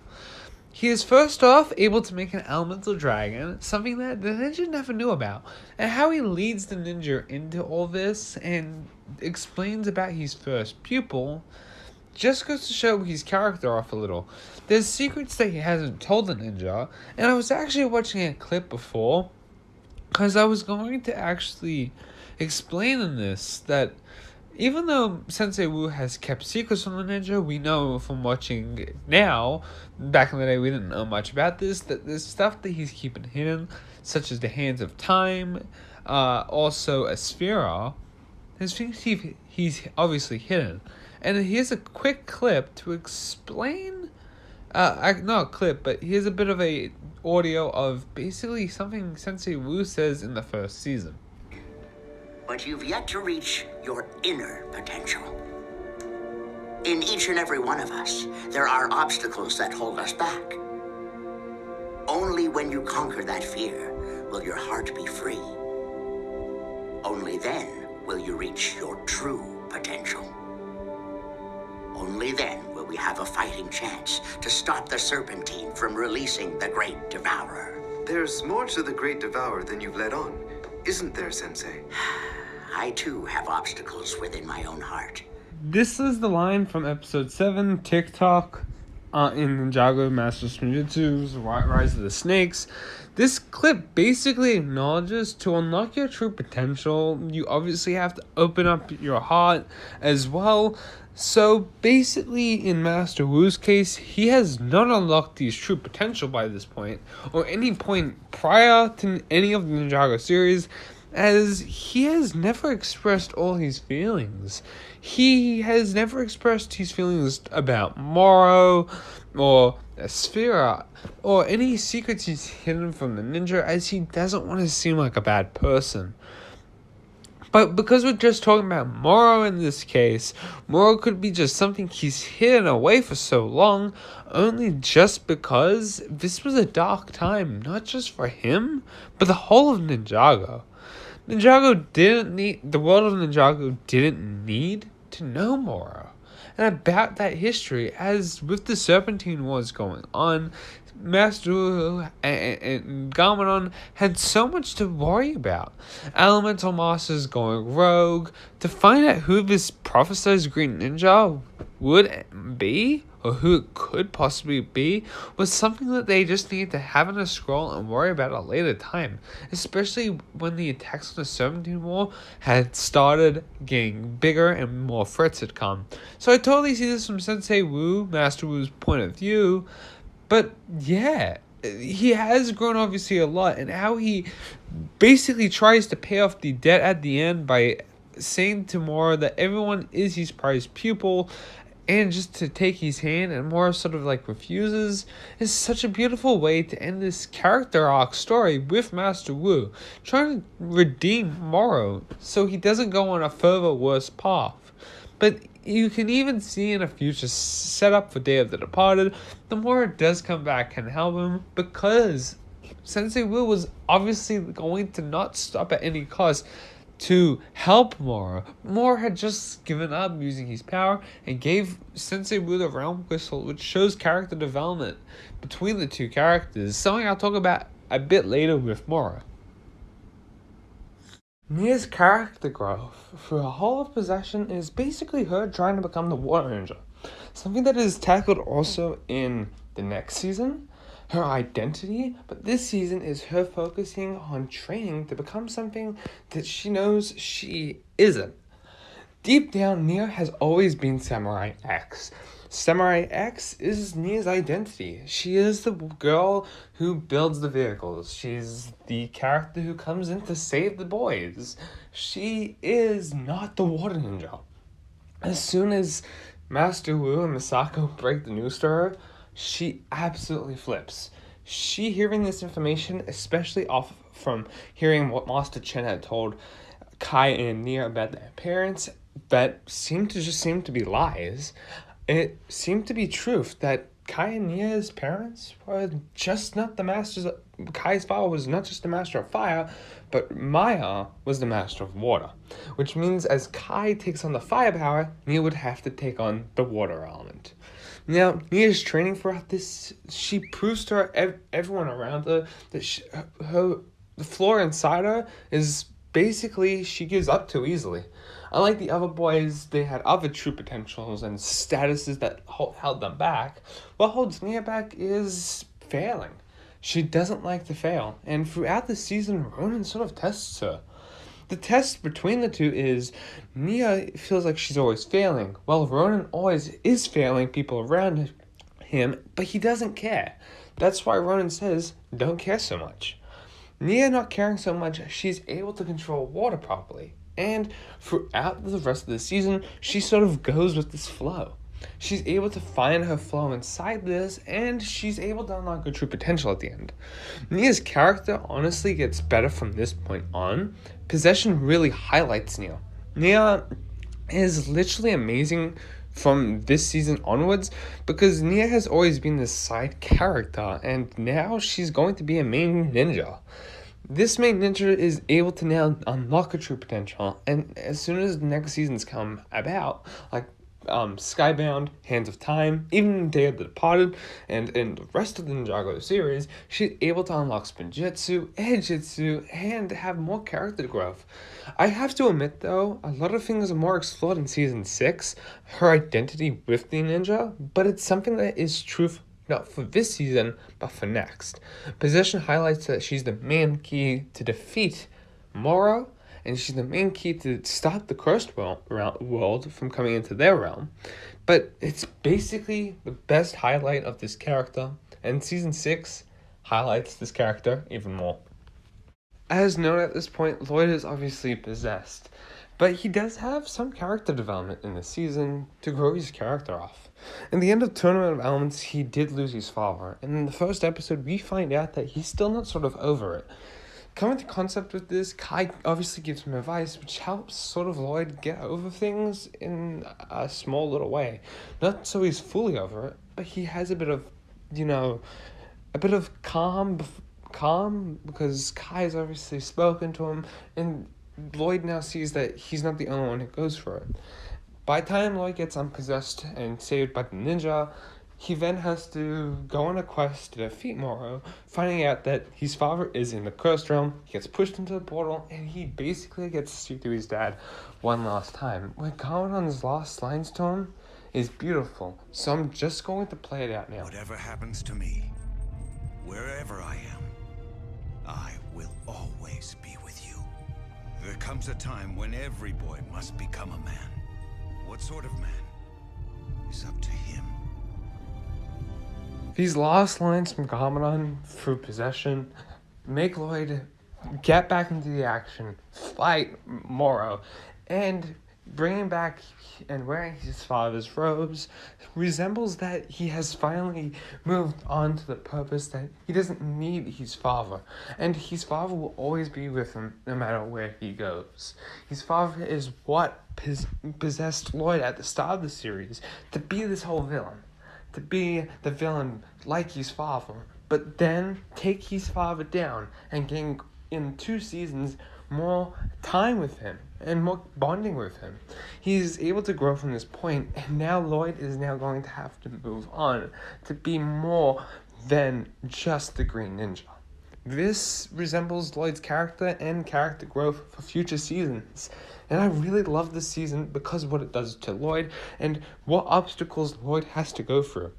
He is first off able to make an elemental dragon, something that the ninja never knew about, and how he leads the ninja into all this and explains about his first pupil just goes to show his character off a little. There's secrets that he hasn't told the ninja, and I was actually watching a clip before because I was going to actually explain in this that even though Sensei Wu has kept secrets from the ninja, we know from watching now, back in the day we didn't know much about this, that there's stuff that he's keeping hidden, such as the Hands of Time, also a Sphera. There's things he's obviously hidden. And here's a quick clip to explain, not a clip, but here's a bit of a audio of basically something Sensei Wu says in the first season. But you've yet to reach your inner potential. In each and every one of us, there are obstacles that hold us back. Only when you conquer that fear will your heart be free. Only then will you reach your true potential. Only then will we have a fighting chance to stop the Serpentine from releasing the Great Devourer. There's more to the Great Devourer than you've let on, isn't there, Sensei? I too have obstacles within my own heart. This is the line from episode 7, TikTok, in Ninjago Master Ninjutsu's Rise of the Snakes. This clip basically acknowledges to unlock your true potential, you obviously have to open up your heart as well. So basically, in Master Wu's case, he has not unlocked his true potential by this point, or any point prior to any of the Ninjago series, as he has never expressed all his feelings. He has never expressed his feelings about Morro, or Sphera, or any secrets he's hidden from the ninja, as he doesn't want to seem like a bad person. But because we're just talking about Morro in this case, Morro could be just something he's hidden away for so long, only just because this was a dark time, not just for him, but the whole of Ninjago. The world of Ninjago didn't need to know Morro. And about that history, as with the Serpentine Wars going on, Master Wu and Gameron had so much to worry about. Elemental Masters going rogue. To find out who this prophesized Green Ninja would be, or who it could possibly be, was something that they just needed to have in a scroll and worry about at a later time. Especially when the attacks on the Serpentine War had started getting bigger and more threats had come. So I totally see this from Sensei Wu, Master Wu's point of view. But yeah, he has grown obviously a lot, and how he basically tries to pay off the debt at the end by saying to Morro that everyone is his prized pupil, and just to take his hand, and Morro sort of like refuses, is such a beautiful way to end this character arc story with Master Wu, trying to redeem Morro so he doesn't go on a further worse path. But you can even see in a future setup for Day of the Departed, the Morro does come back and help him, because Sensei Wu was obviously going to not stop at any cost to help Morro. Morro had just given up using his power and gave Sensei Wu the Realm Crystal, which shows character development between the two characters, something I'll talk about a bit later with Morro. Nia's character growth through her whole of Possession is basically her trying to become the Water Ninja. Something that is tackled also in the next season, her identity, but this season is her focusing on training to become something that she knows she isn't. Deep down, Nia has always been Samurai X. Samurai X is Nia's identity. She is the girl who builds the vehicles. She's the character who comes in to save the boys. She is not the Water Ninja. As soon as Master Wu and Miskao break the news to her, she absolutely flips. She hearing this information, especially off from hearing what Master Chen had told Kai and Nia about their parents, that seemed to be lies. It seemed to be truth that Kai and Nia's parents were just not the masters. Kai's father was not just the master of fire, but Maya was the master of water. Which means as Kai takes on the fire power, Nia would have to take on the water element. Now, Nia's training throughout this, she proves to everyone around her that the floor inside her is basically she gives up too easily. Unlike the other boys, they had other true potentials and statuses that held them back. What holds Nia back is failing. She doesn't like to fail, and throughout the season, Ronin sort of tests her. The test between the two is Nia feels like she's always failing, while Ronin always is failing people around him, but he doesn't care. That's why Ronin says, don't care so much. Nia not caring so much, she's able to control water properly. And throughout the rest of the season, she sort of goes with this flow. She's able to find her flow inside this, and she's able to unlock her true potential at the end. Nia's character honestly gets better from this point on. Possession really highlights Nia. Nia is literally amazing from this season onwards because Nia has always been this side character, and now she's going to be a main ninja. This main ninja is able to now unlock her true potential, and as soon as the next seasons come about, like Skybound, Hands of Time, even Day of the Departed, and in the rest of the Ninjago series, she's able to unlock Spinjitzu, Airjitzu, and have more character growth. I have to admit though, a lot of things are more explored in Season 6, her identity with the ninja, but it's something that is true not for this season, but for next. Possession highlights that she's the main key to defeat Morro, and she's the main key to stop the cursed world from coming into their realm. But it's basically the best highlight of this character, and Season 6 highlights this character even more. As known at this point, Lloyd is obviously possessed, but he does have some character development in this season to grow his character off. In the end of Tournament of Elements, he did lose his father, and in the first episode, we find out that he's still not sort of over it. Coming to concept with this, Kai obviously gives him advice, which helps sort of Lloyd get over things in a small little way. Not so he's fully over it, but he has a bit of, calm because Kai's obviously spoken to him, and Lloyd now sees that he's not the only one who goes for it. By the time Lloyd gets unpossessed and saved by the ninja, he then has to go on a quest to defeat Morro, finding out that his father is in the cursed realm. He gets pushed into the portal, and he basically gets to speak to his dad one last time. When Gamonon's last lines to him is beautiful, so I'm just going to play it out now. Whatever happens to me, wherever I am, I will always be with you. There comes a time when every boy must become a man. What sort of man is up to him. These last lines from Gamonon through Possession make Lloyd get back into the action, fight Morro, and bringing back and wearing his father's robes resembles that he has finally moved on to the purpose that he doesn't need his father, and his father will always be with him no matter where he goes. His father is what possessed Lloyd at the start of the series to be this whole villain, to be the villain like his father, but then take his father down and gain in 2 seasons more time with him and more bonding with him. He's able to grow from this point, and now Lloyd is now going to have to move on to be more than just the Green Ninja. This resembles Lloyd's character and character growth for future seasons. And I really love this season because of what it does to Lloyd and what obstacles Lloyd has to go through.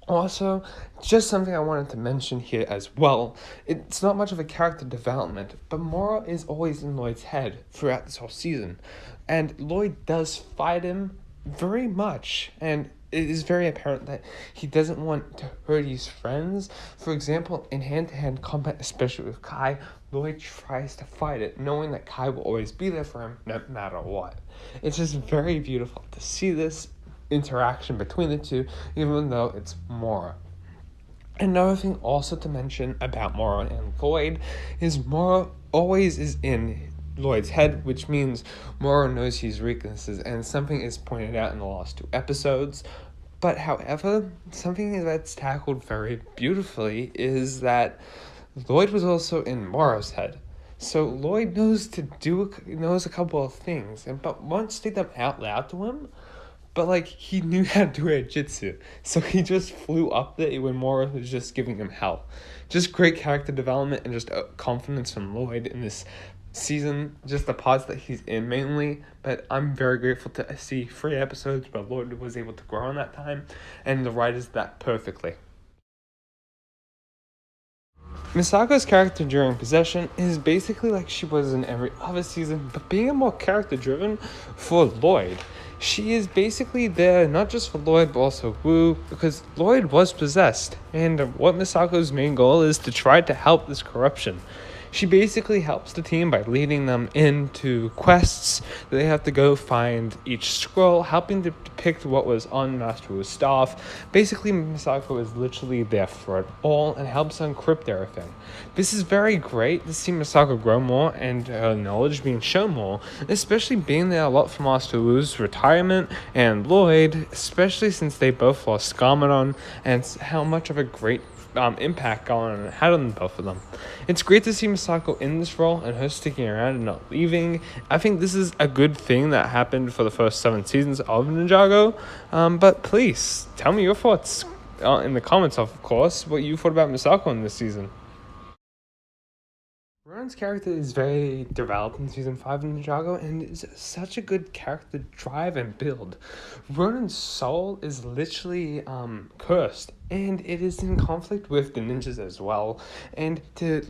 Also, just something I wanted to mention here as well. It's not much of a character development, but Morro is always in Lloyd's head throughout this whole season. And Lloyd does fight him very much, and it is very apparent that he doesn't want to hurt his friends. For example, in hand-to-hand combat, especially with Kai, Lloyd tries to fight it, knowing that Kai will always be there for him no matter what. It's just very beautiful to see this interaction between the two, even though it's Morro. Another thing also to mention about Morro and Lloyd is Morro always is in Lloyd's head, which means Morro knows his weaknesses, and something is pointed out in the last 2 episodes. But however, something that's tackled very beautifully is that Lloyd was also in Morro's head. So Lloyd knows a couple of things, but won't state them out loud to him. But, like, he knew how to do Airjitzu, so he just flew up there when Morro was just giving him hell. Just great character development and just confidence from Lloyd in this season, just the parts that he's in mainly. But I'm very grateful to see 3 episodes where Lloyd was able to grow in that time, and the writers did that perfectly. Misako's character during Possession is basically like she was in every other season, but being more character-driven for Lloyd. She is basically there not just for Lloyd, but also Wu, because Lloyd was possessed, and what Misako's main goal is to try to help this corruption. She basically helps the team by leading them into quests that they have to go find each scroll, helping to depict what was on Master Wu's staff. Basically, Misako is literally there for it all and helps encrypt everything. This is very great to see Misako grow more and her knowledge being shown more, especially being there a lot for Master Wu's retirement and Lloyd, especially since they both lost Garmadon, and how much of a great impact on had on both of them. It's great to see Misako in this role and her sticking around and not leaving. I think this is a good thing that happened for the first 7 seasons of Ninjago. But please tell me your thoughts in the comments, of course, what you thought about Misako in this season. Ronin's character is very developed in Season 5 of Ninjago, and is such a good character drive and build. Ronin's soul is literally cursed, and it is in conflict with the ninjas as well. And to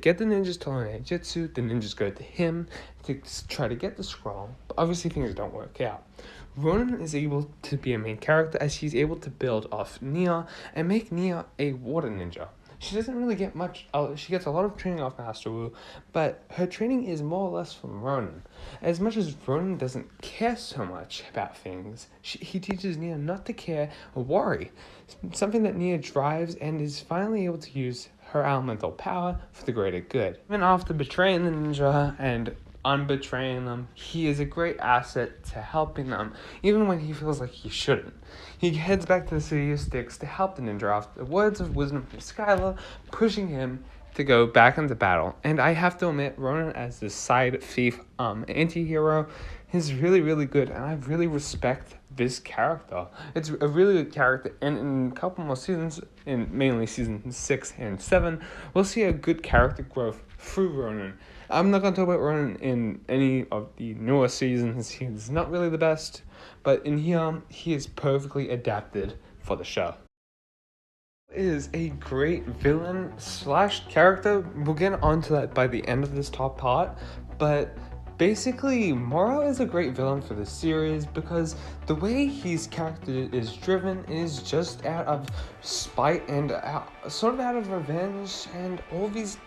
get the ninjas to learn Airjitzu, the ninjas go to him to try to get the scroll, but obviously things don't work out. Ronin is able to be a main character as he's able to build off Nia and make Nia a water ninja. She doesn't really get much, she gets a lot of training off Master Wu, but her training is more or less from Ronin. As much as Ronin doesn't care so much about things, he teaches Nia not to care or worry, something that Nia drives and is finally able to use her elemental power for the greater good. Even after betraying the ninja and unbetraying them, he is a great asset to helping them, even when he feels like he shouldn't. He heads back to the City of Sticks to help the ninja after the words of wisdom from Skylar, pushing him to go back into battle. And I have to admit, Ronin as this side thief anti-hero is really, really good, and I really respect this character. It's a really good character, and in a couple more seasons, in mainly season 6 and 7, we'll see a good character growth through Ronin. I'm not going to talk about Ronin in any of the newer seasons. He's not really the best, but in here, he is perfectly adapted for the show. Is a great villain / character. We'll get onto that by the end of this top part, but basically, Morro is a great villain for this series because the way his character is driven is just out of spite and sort of out of revenge and all these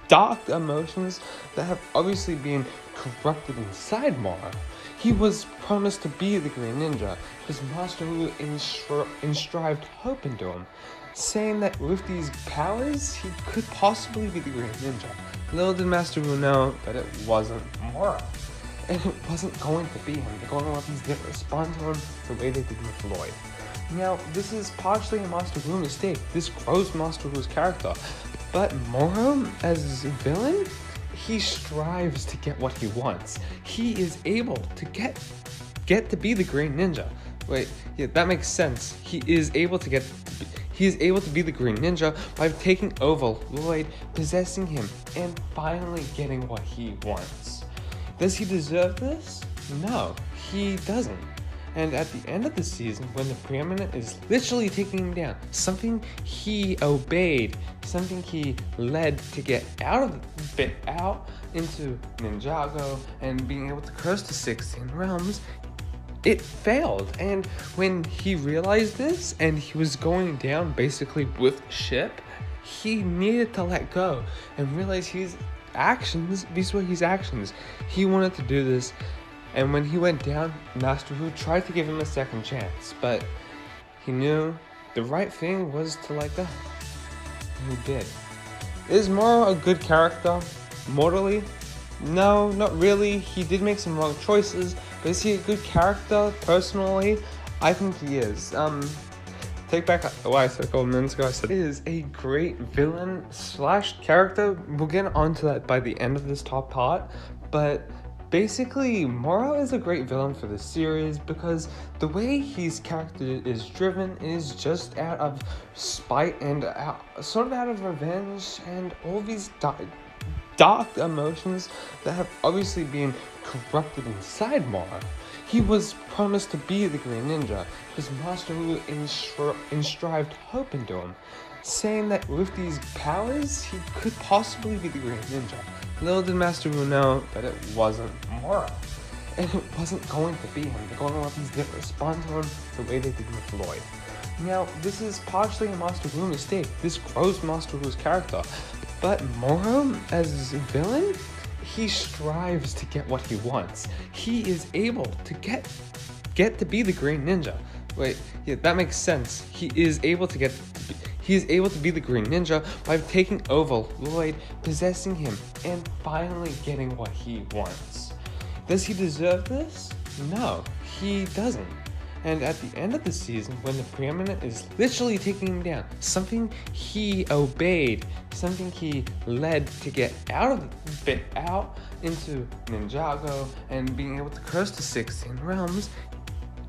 dark emotions that have obviously been corrupted inside Morro. He was promised to be the Green Ninja because Master Wu inscribed hope into him, saying that with these powers, he could possibly be the Green Ninja. Little did Master Wu know that it wasn't Morro, and it wasn't going to be him. The Golden Weapons didn't respond to him the way they did with Lloyd. Now, this is partially a Master Wu mistake. This grows Master Wu's character. But Morro, as a villain, he strives to get what he wants. He is able to get to be the Green Ninja. Wait, yeah, that makes sense. He is able to get He is able to be the Green Ninja by taking over Lloyd, possessing him, and finally getting what he wants. Does he deserve this? No, he doesn't. And at the end of the season, when the Preeminent is literally taking him down, something he obeyed, something he led to get out into Ninjago and being able to curse the 16 realms, it failed. And when he realized this and he was going down basically with the ship, he needed to let go and realize these were his actions. He wanted to do this. And when he went down, Master Wu tried to give him a second chance, but he knew the right thing was to let go. And he did. Is Morro a good character? Mortally? No, not really. He did make some wrong choices, but is he a good character? Personally, I think he is. Take back what I said a couple minutes ago. I said he is a great villain / character. We'll get onto that by the end of this top part, but basically, Morro is a great villain for this series because the way his character is driven is just out of spite and sort of out of revenge and all these dark emotions that have obviously been corrupted inside Morro. He was promised to be the Green Ninja because Master Wu inscribed hope into him, saying that with these powers, he could possibly be the Green Ninja. Little did Master Wu know that it wasn't Morro, and it wasn't going to be him. The Golden Weapons didn't respond to him the way they did with Lloyd. Now, this is partially a Master Wu mistake. This grows Master Wu's character. But Morro, as a villain, he strives to get what he wants. He is able to get to be the Green Ninja. Wait, yeah, that makes sense. He is able to be the Green Ninja by taking over Lloyd, possessing him, and finally getting what he wants. Does he deserve this? No, he doesn't. And at the end of the season, when the Preeminent is literally taking him down, something he obeyed, something he led to get out into Ninjago and being able to curse the 16 realms,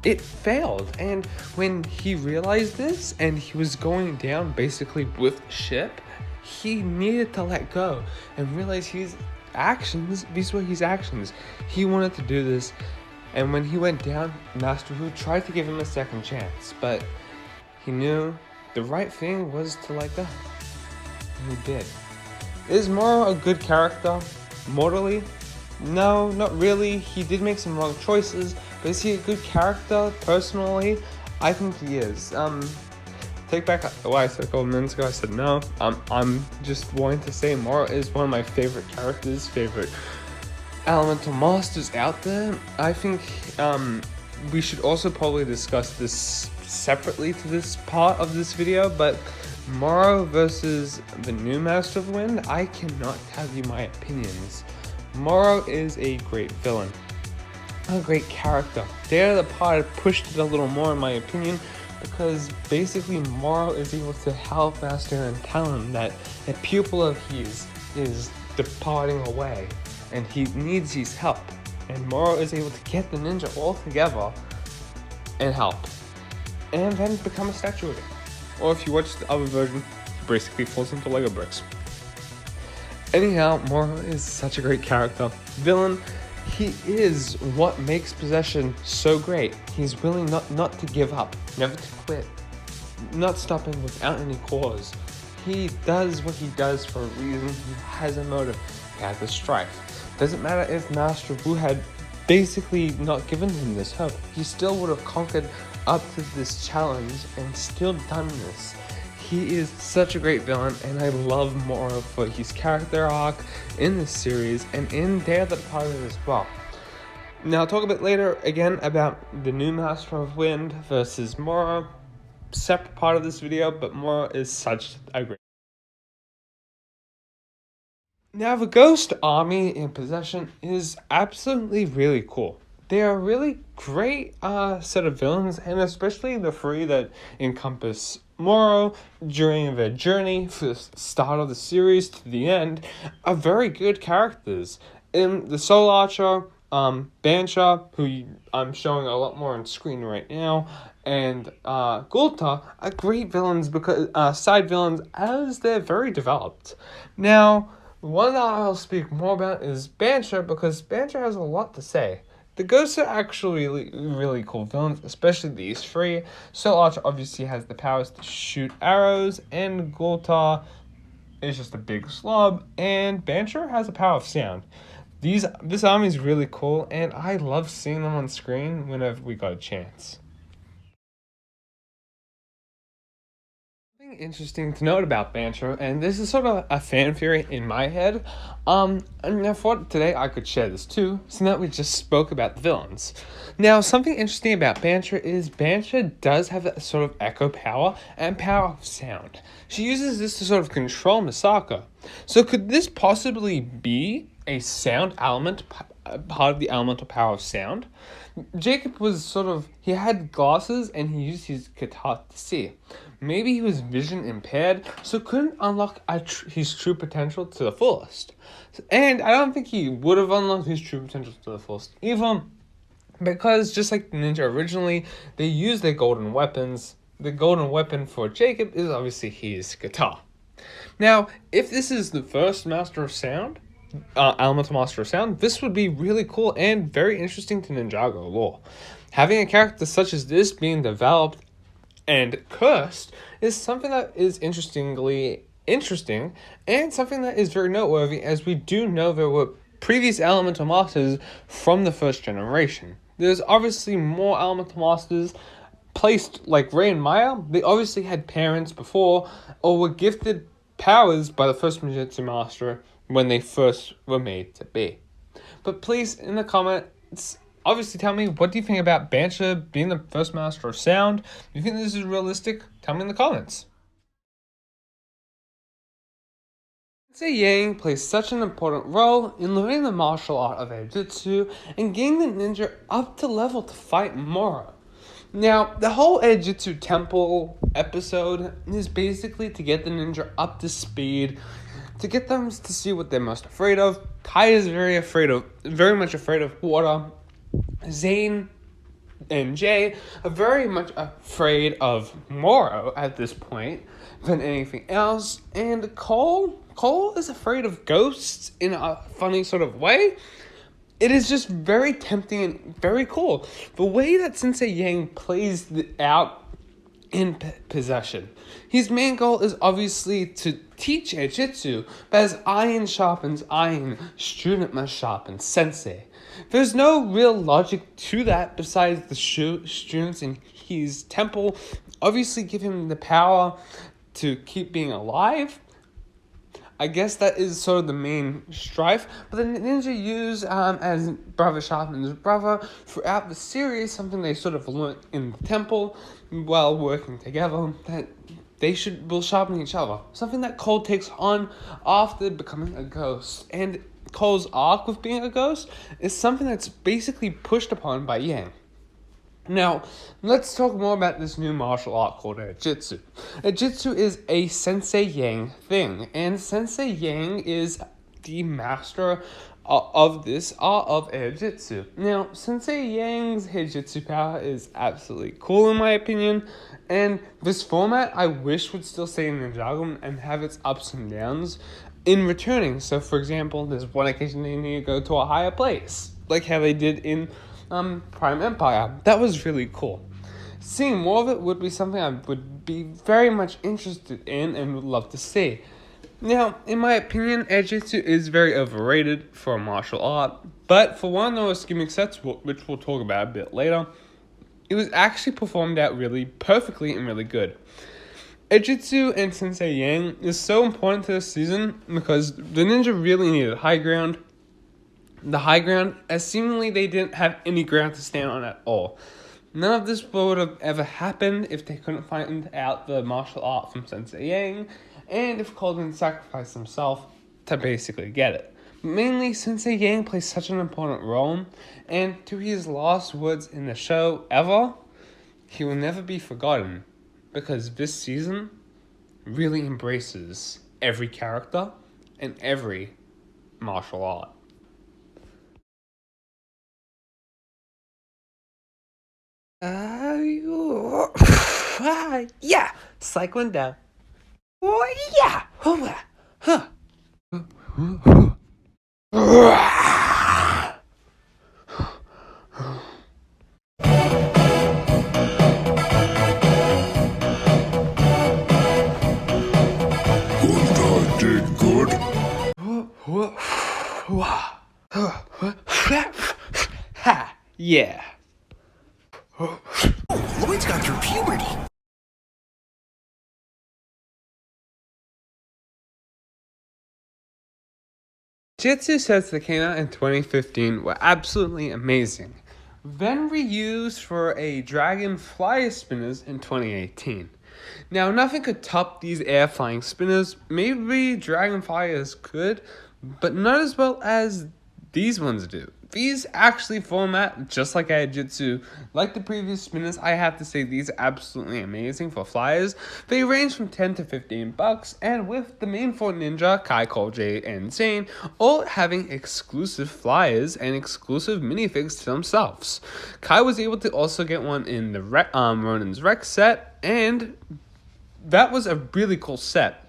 it failed. And when he realized this and he was going down basically with the ship, he needed to let go and realize these were his actions. He wanted to do this. And when he went down, Master Wu tried to give him a second chance, but he knew the right thing was to let go. And he did. Is Morro a good character? Mortally? No, not really. He did make some wrong choices, but is he a good character? Personally, I think he is. Take back what I said a couple minutes ago. I said no. I'm just wanting to say Morro is one of my favorite characters, favorite elemental masters out there. I think we should also probably discuss this separately to this part of this video, but Morro versus the new Master of Wind, I cannot tell you my opinions. Morro is a great villain, a great character. They're the part that pushed it a little more in my opinion, because basically Morro is able to help Master and tell him that a pupil of his is departing away and he needs his help, and Morro is able to get the ninja all together and help, and then become a statue again. Or if you watch the other version, he basically falls into Lego bricks. Anyhow, Morro is such a great character. Villain, he is what makes Possession so great. He's willing not to give up, never to quit, not stopping without any cause. He does what he does for a reason. He has a motive. He has a strife. Doesn't matter if Master Wu had basically not given him this hope. He still would have conquered up to this challenge and still done this. He is such a great villain, and I love Morro for his character arc in this series and in Dare the Departed as well. Now, I'll talk a bit later again about the new Master of Wind versus Morro. Separate part of this video, but Morro is such a great. Now, the Ghost Army in Possession is absolutely really cool. They are a really great set of villains, and especially the three that encompass Morro during their journey from the start of the series to the end are very good characters. In the Soul Archer, Bansha, who I'm showing a lot more on screen right now, and Gulta are great villains because side villains, as they're very developed. Now, one that I'll speak more about is Bansha, because Bansha has a lot to say. The ghosts are actually really cool villains, especially these three. Soul Archer obviously has the powers to shoot arrows, and Gulta is just a big slob, and Bansha has the power of sound. This army is really cool, and I love seeing them on screen whenever we got a chance. Something interesting to note about Bansha, and this is sort of a fan theory in my head, and I thought today I could share this too, so that we just spoke about the villains. Now, something interesting about Bansha is Bansha does have that sort of echo power and power of sound. She uses this to sort of control Misako. So could this possibly be a sound element, part of the elemental power of sound? Jacob was he had glasses and he used his guitar to see. Maybe he was vision impaired, so couldn't unlock his true potential to the fullest. And I don't think he would have unlocked his true potential to the fullest either, because just like the ninja originally, they use their golden weapons. The golden weapon for Jacob is obviously his guitar. Now, if this is the first Master of Sound, Elemental Master of Sound, this would be really cool and very interesting to Ninjago lore. Having a character such as this being developed and cursed is something that is interesting and something that is very noteworthy, as we do know there were previous Elemental Masters from the first generation. There's obviously more Elemental Masters placed, like Ray and Maya. They obviously had parents before or were gifted powers by the first Ninjutsu Master when they first were made to be. But please, in the comments, obviously tell me, what do you think about Bansha being the first Master of Sound? Do you think this is realistic? Tell me in the comments. Sensei Yang plays such an important role in learning the martial art of Airjitzu and getting the ninja up to level to fight Morro. Now, the whole Airjitzu Temple episode is basically to get the ninja up to speed, to get them to see what they're most afraid of. Kai is very much afraid of water. Zane and Jay are very much afraid of Morro at this point than anything else. And Cole is afraid of ghosts in a funny sort of way. It is just very tempting and very cool. The way that Sensei Yang plays out in Possession. His main goal is obviously to teach Airjitzu, but as iron sharpens iron, student must sharpen sensei. There's no real logic to that besides the students in his temple obviously give him the power to keep being alive. I guess that is sort of the main strife, but the ninja use as brother sharpens brother throughout the series, something they sort of learned in the temple while working together, that they will sharpen each other. Something that Cole takes on after becoming a ghost. And Cole's arc with being a ghost is something that's basically pushed upon by Yang. Now, let's talk more about this new martial art called Airjitzu. Airjitzu is a Sensei Yang thing, and Sensei Yang is the master of this art of Airjitzu. Now, Sensei Yang's Airjitzu power is absolutely cool in my opinion, and this format I wish would still stay in Ninjago and have its ups and downs in returning. So, for example, there's one occasion they need to go to a higher place, like how they did in Prime Empire. That was really cool. Seeing more of it would be something I would be very much interested in and would love to see. Now, in my opinion, Airjitzu is very overrated for a martial art, but for one of the most gimmick sets, which we'll talk about a bit later, it was actually performed out really perfectly and really good. Airjitzu and Sensei Yang is so important to this season because the ninja really needed high ground. The high ground, as seemingly they didn't have any ground to stand on at all. None of this would have ever happened if they couldn't find out the martial art from Sensei Yang, and if Cole didn't sacrifice himself to basically get it. Mainly, Sensei Yang plays such an important role, and to his last words in the show ever, he will never be forgotten, because this season really embraces every character and every martial art. Yeah, cycling down. Oh, yeah. Huh. Good, did good. Ha, yeah. Lloyd's got through puberty. Jitsu sets that came out in 2015 were absolutely amazing. Then reused for a Dragon Flyer spinners in 2018. Now, nothing could top these air flying spinners. Maybe Dragon Flyers could, but not as well as these ones do. These actually format just like Airjitzu. Like the previous spinners, I have to say these are absolutely amazing for flyers. They range from 10 to 15 bucks, and with the main four Ninja, Kai, Jay, and Zane, all having exclusive flyers and exclusive minifigs to themselves. Kai was able to also get one in the Ronin's Rex set, and that was a really cool set.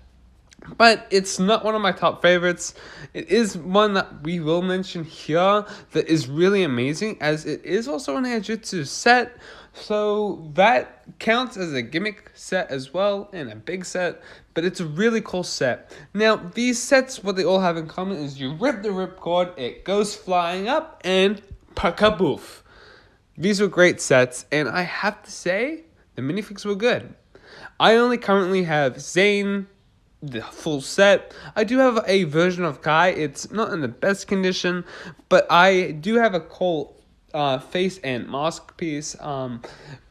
But it's not one of my top favorites. It is one that we will mention here that is really amazing, as it is also an Airjitzu set. So that counts as a gimmick set as well, and a big set. But it's a really cool set. Now, these sets, what they all have in common is you rip the ripcord, it goes flying up, and pakaboof. These were great sets, and I have to say, the minifigs were good. I only currently have Zane, the full set. I do have a version of Kai. It's not in the best condition, but I do have a Cole face and mask piece,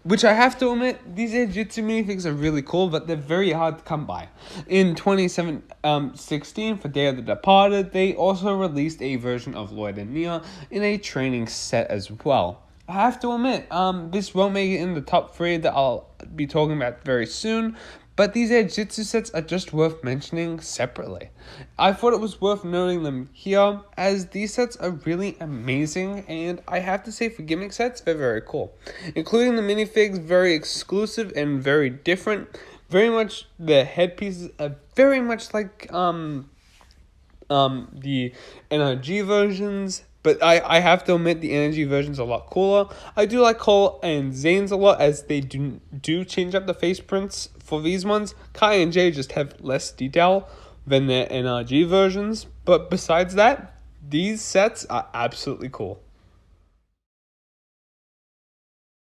which I have to admit, these Airjitzu minifigs are really cool, but they're very hard to come by. In 2016, for Day of the Departed, they also released a version of Lloyd and Nia in a training set as well. I have to admit, this won't make it in the top 3 that I'll be talking about very soon, but these Airjitzu sets are just worth mentioning separately. I thought it was worth noting them here, as these sets are really amazing, and I have to say for gimmick sets, they're very cool. Including the minifigs, very exclusive and very different. Very much, the headpieces are very much like the NRG versions. But I have to admit the energy version's a lot cooler. I do like Cole and Zane's a lot, as they do change up the face prints for these ones. Kai and Jay just have less detail than their NRG versions. But besides that, these sets are absolutely cool.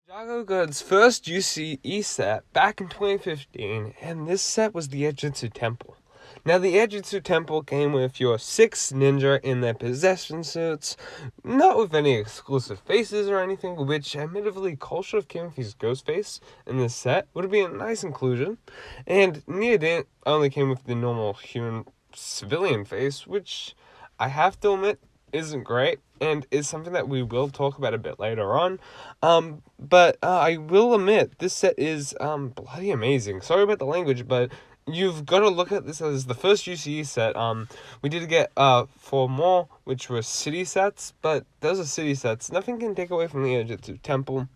Ninjago got its first UCE set back in 2015, and this set was the Airjitzu Temple. Now, the Airjitzu Temple came with your 6 ninja in their possession suits, not with any exclusive faces or anything, which admittedly Cole should have came with his ghost face in this set. Would have been a nice inclusion. And Nia only came with the normal human civilian face, which I have to admit isn't great, and is something that we will talk about a bit later on. But I will admit, this set is bloody amazing. Sorry about the language, but you've got to look at this as the first UCE set. We did get 4 more, which were city sets, but those are city sets. Nothing can take away from the Airjitzu Temple.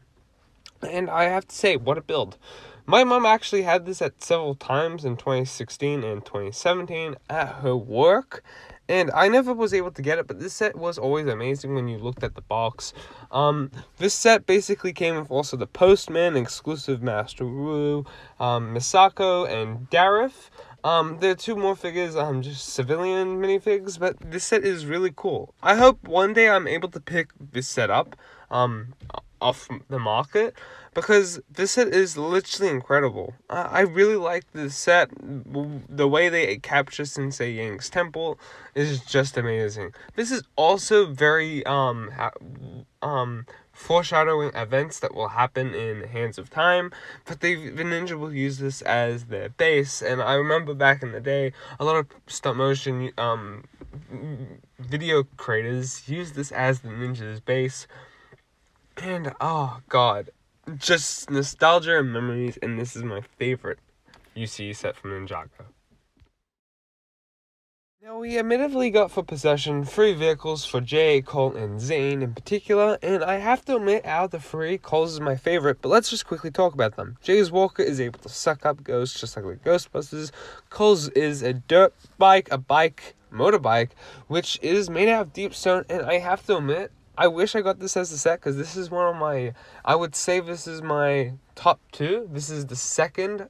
And I have to say, what a build. My mom actually had this at several times in 2016 and 2017 at her work, and I never was able to get it, but this set was always amazing when you looked at the box. This set basically came with also the Postman, exclusive Master Wu, Miskao, and Darif. There are 2 more figures, just civilian minifigs, but this set is really cool. I hope one day I'm able to pick this set up, off the market, because this set is literally incredible. I really like this set. The way they capture Sensei Yang's temple is just amazing. This is also very foreshadowing events that will happen in Hands of Time, but the ninja will use this as their base. And I remember back in the day, a lot of stop motion video creators use this as the ninja's base. And, oh god, just nostalgia and memories, and this is my favorite UCE set from Ninjago. Now, we admittedly got for Possession 3 vehicles for Jay, Colt, and Zane in particular, and I have to admit, out of the 3, Cole's is my favorite, but let's just quickly talk about them. Jay's Walker is able to suck up ghosts just like the Ghostbusters. Cole's is a dirt bike, motorbike, which is made out of deep stone, and I have to admit, I wish I got this as a set, because this is one of my, I would say this is my top 2. This is the second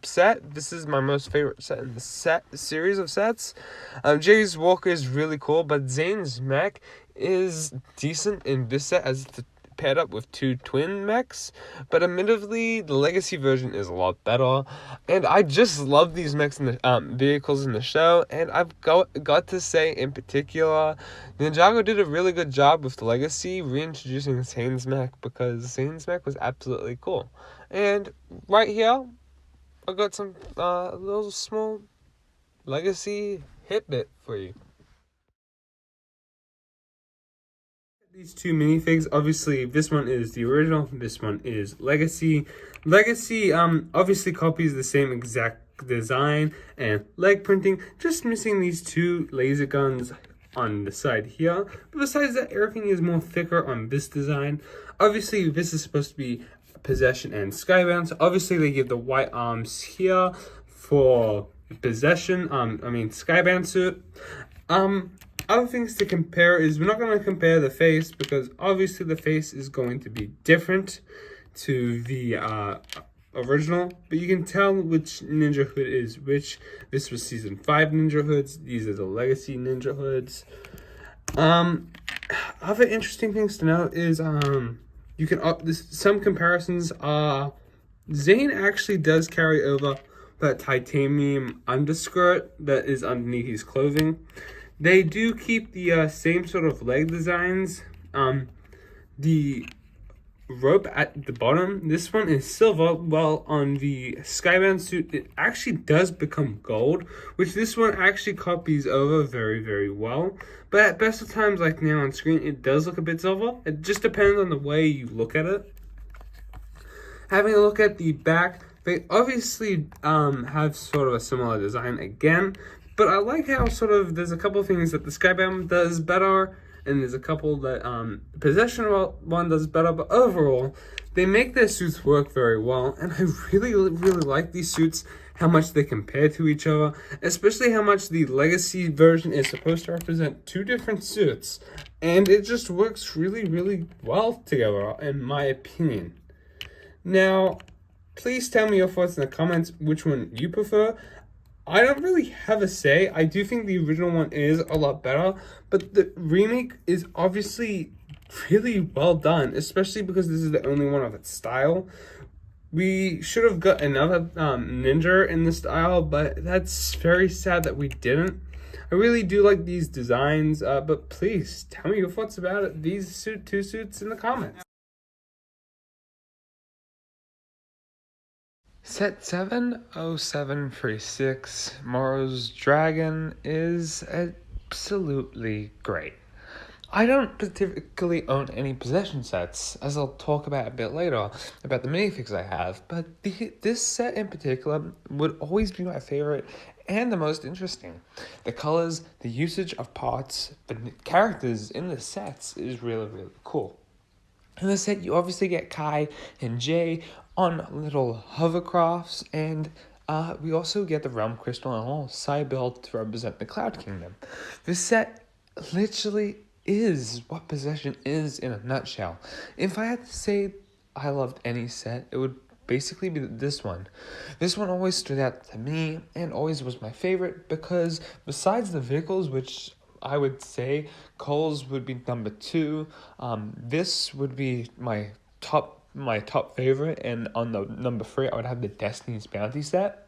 set. This is my most favorite set in the series of sets. Jay's Walker is really cool, but Zane's mech is decent in this set as it's paired up with 2 twin mechs, but admittedly the legacy version is a lot better, and I just love these mechs in the vehicles in the show. And I've got to say, in particular, Ninjago did a really good job with the legacy reintroducing Zane's mech, because Zane's mech was absolutely cool. And right here I got some little small legacy hit bit for you. These 2 minifigs, obviously this one is the original, this one is Legacy. Legacy obviously copies the same exact design and leg printing, just missing these 2 laser guns on the side here. But besides that, everything is more thicker on this design. Obviously this is supposed to be Possession and Skybound, so obviously they give the white arms here for Possession, Skybound suit. Other things to compare is, we're not going to compare the face, because obviously the face is going to be different to the original, but you can tell which ninja hood is which. This was season 5 ninja hoods, these are the legacy ninja hoods. Other interesting things to note is you can some comparisons are Zane actually does carry over that titanium underskirt that is underneath his clothing. They do keep the same sort of leg designs. The rope at the bottom, this one is silver, while on the Skybound suit it actually does become gold, which this one actually copies over very, very well. But at best of times, like now on screen, it does look a bit silver. It just depends on the way you look at it. Having a look at the back, they obviously have sort of a similar design again, but I like how sort of there's a couple things that the Skybound does better, and there's a couple that Possession one does better, but overall, they make their suits work very well, and I really, really like these suits, how much they compare to each other, especially how much the Legacy version is supposed to represent 2 different suits, and it just works really, really well together, in my opinion. Now, please tell me your thoughts in the comments, which one you prefer. I don't really have a say. I do think the original one is a lot better, but the remake is obviously really well done, especially because this is the only one of its style. We should have got another ninja in the style, but that's very sad that we didn't. I really do like these designs, but please tell me your thoughts about it. These 2 suits in the comments. Set 70736, Morro's Dragon, is absolutely great. I don't particularly own any Possession sets, as I'll talk about a bit later, about the minifigs I have, but this set in particular would always be my favorite and the most interesting. The colors, the usage of parts, the characters in the sets is really, really cool. In the set, you obviously get Kai and Jay on little hovercrafts, and we also get the Realm Crystal and all side build to represent the Cloud Kingdom. This set literally is what Possession is in a nutshell. If I had to say I loved any set, it would basically be this one. This one always stood out to me and always was my favorite, because besides the vehicles, which I would say Cole's would be number 2, this would be my top favorite, and on the number 3 I would have the Destiny's Bounty set.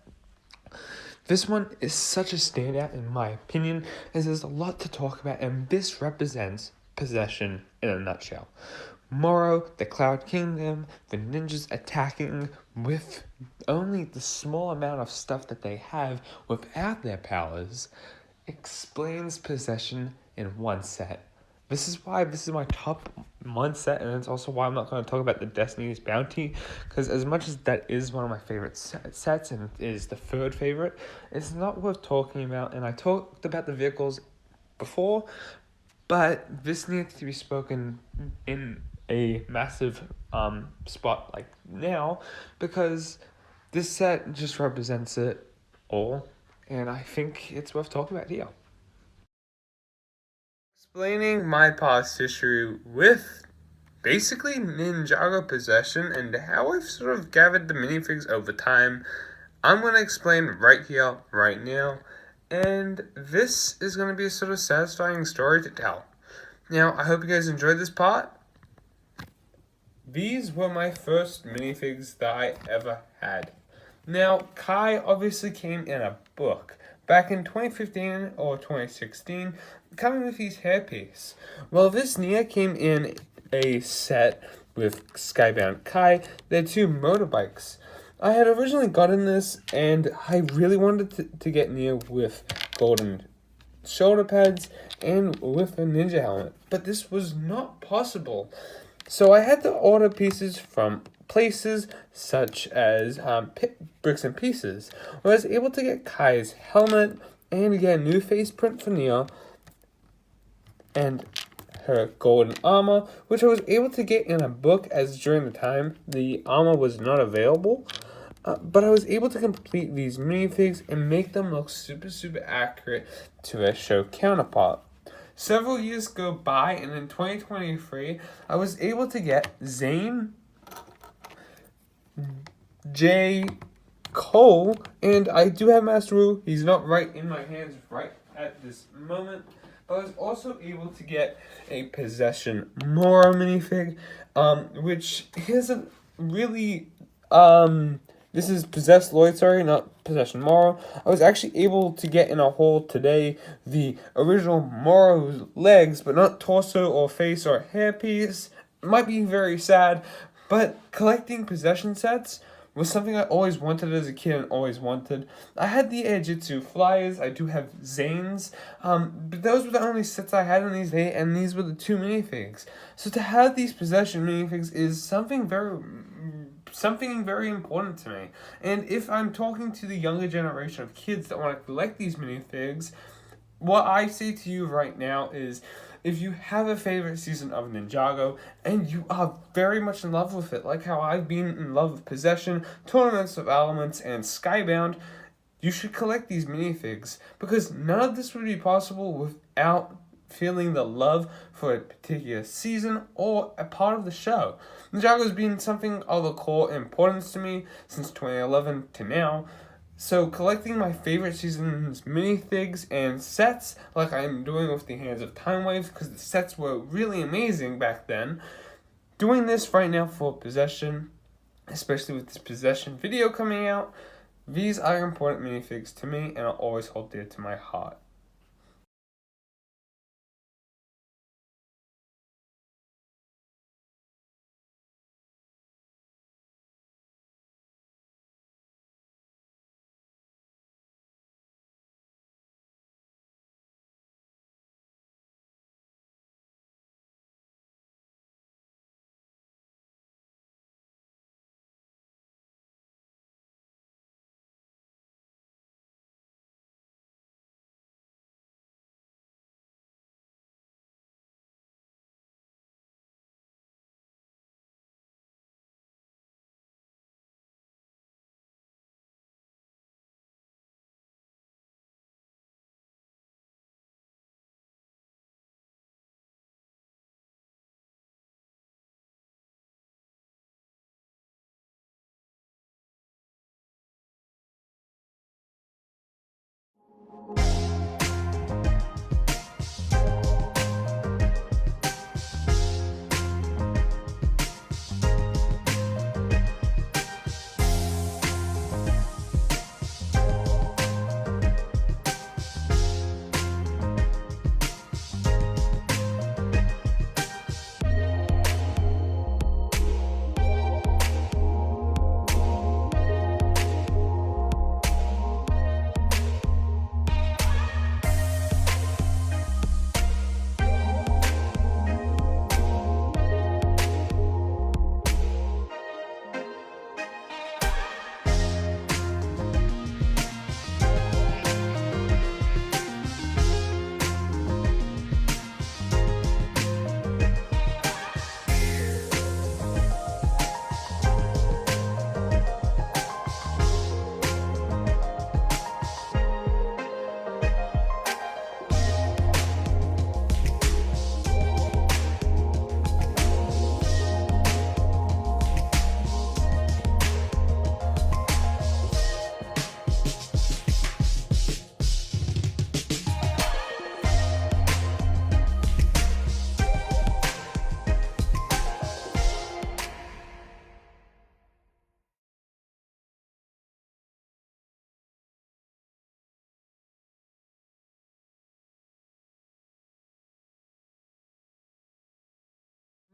This one is such a standout in my opinion, as there's a lot to talk about, and this represents Possession in a nutshell. Morro, the Cloud Kingdom, the ninjas attacking with only the small amount of stuff that they have without their powers, explains Possession in one set. This is why this is my top one set, and it's also why I'm not going to talk about the Destiny's Bounty, because as much as that is one of my favorite sets and is the third favorite, it's not worth talking about. And I talked about the vehicles before, but this needs to be spoken in a massive spot like now, because this set just represents it all, and I think it's worth talking about here. Explaining my past history with basically Ninjago Possession and how I've sort of gathered the minifigs over time, I'm going to explain right here, right now, and this is going to be a sort of satisfying story to tell. Now, I hope you guys enjoyed this part. These were my first minifigs that I ever had. Now, Kai obviously came in a book back in 2015 or 2016, coming with his hairpiece. Well, this Nia came in a set with Skybound Kai. They had 2 motorbikes. I had originally gotten this, and I really wanted to get Nia with golden shoulder pads and with a ninja helmet, but this was not possible. So I had to order pieces from places such as Bricks and Pieces, where I was able to get Kai's helmet and get a new face print for Nia and her golden armor, which I was able to get in a book, as during the time the armor was not available. But I was able to complete these minifigs and make them look super accurate to a show counterpart. Several years go by, and in 2023, I was able to get Zane, J. Cole, and I do have Master Wu. He's not right in my hands right at this moment. But I was also able to get a Possession Morro minifig, which isn't really, this is Possessed Lloyd, sorry, not Possession Morro. I was actually able to get in a haul today the original Morro's legs, but not torso or face or hairpiece. Might be very sad, but collecting Possession sets was something I always wanted as a kid and always wanted. I had the Airjitzu flyers, I do have Zane's, but those were the only sets I had in these days, and these were the 2 minifigs. So to have these Possession minifigs is something very important to me. And if I'm talking to the younger generation of kids that want to collect these minifigs, what I say to you right now is, if you have a favorite season of Ninjago and you are very much in love with it, like how I've been in love with Possession, Tournaments of Elements, and Skybound, you should collect these minifigs, because none of this would be possible without feeling the love for a particular season or a part of the show. Ninjago has been something of a core importance to me since 2011 to now. So collecting my favorite season's minifigs and sets, like I'm doing with the Hands of Time Waves, because the sets were really amazing back then. Doing this right now for Possession, especially with this Possession video coming out, these are important minifigs to me, and I'll always hold dear to my heart.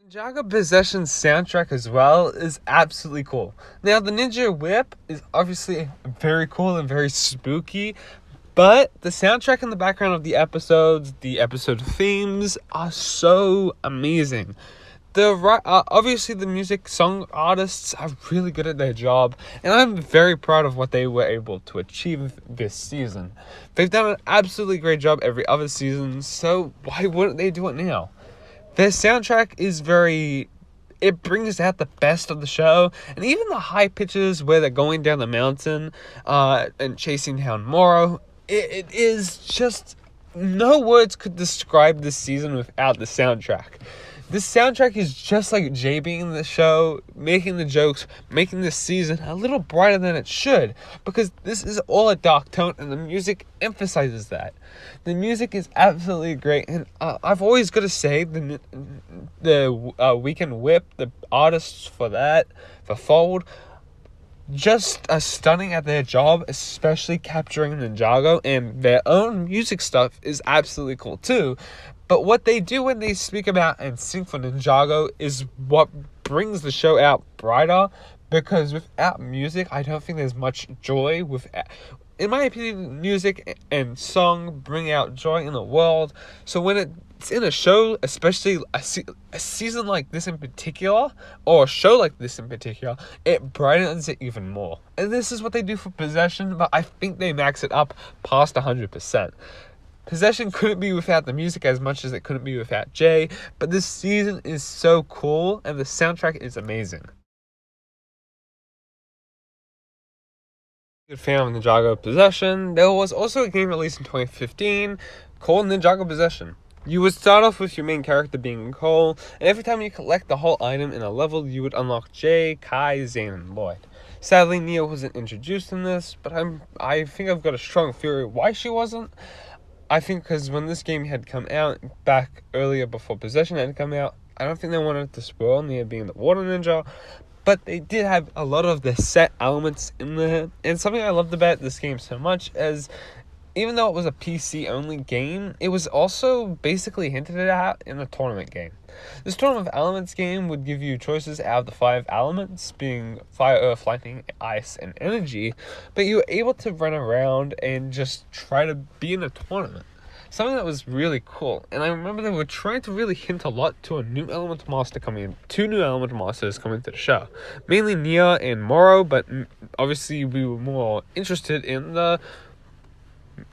Ninjago Possession soundtrack as well is absolutely cool. Now, the Ninja Whip is obviously very cool and very spooky, but the soundtrack in the background of the episodes, the episode themes, are so amazing. Obviously, the music song artists are really good at their job, and I'm very proud of what they were able to achieve this season. They've done an absolutely great job every other season, so why wouldn't they do it now? Their soundtrack is it brings out the best of the show, and even the high pitches where they're going down the mountain and chasing down Morro, it is just, no words could describe this season without the soundtrack. This soundtrack is just like Jay being in the show, making the jokes, making this season a little brighter than it should, because this is all a dark tone, and the music emphasizes that. The music is absolutely great, and I've always got to say, the Weekend Whip, the artists for Fold, just stunning at their job, especially capturing Ninjago, and their own music stuff is absolutely cool too. But what they do when they speak about and sing for Ninjago is what brings the show out brighter, because without music, I don't think there's much joy. In my opinion, music and song bring out joy in the world. So when it's in a show, especially a season like this in particular, or a show like this in particular, it brightens it even more. And this is what they do for Possession, but I think they max it up past 100%. Possession couldn't be without the music as much as it couldn't be without Jay, but this season is so cool, and the soundtrack is amazing. Good fan of Ninjago Possession. There was also a game released in 2015 called Ninjago Possession. You would start off with your main character being Cole, and every time you collect the whole item in a level, you would unlock Jay, Kai, Zane, and Lloyd. Sadly, Nia wasn't introduced in this, but I think I've got a strong theory why she wasn't. I think because when this game had come out back earlier before Possession had come out, I don't think they wanted to spoil Nia being the water ninja, but they did have a lot of the set elements in there. And something I loved about this game so much is, even though it was a PC only game, it was also basically hinted at in the tournament game. This Tournament of Elements game would give you choices out of the 5 elements, being fire, earth, lightning, ice, and energy, but you were able to run around and just try to be in a tournament. Something that was really cool. And I remember they were trying to really hint a lot to a new elemental master coming in. 2 new elemental masters coming to the show. Mainly Nia and Morro, but obviously we were more interested in the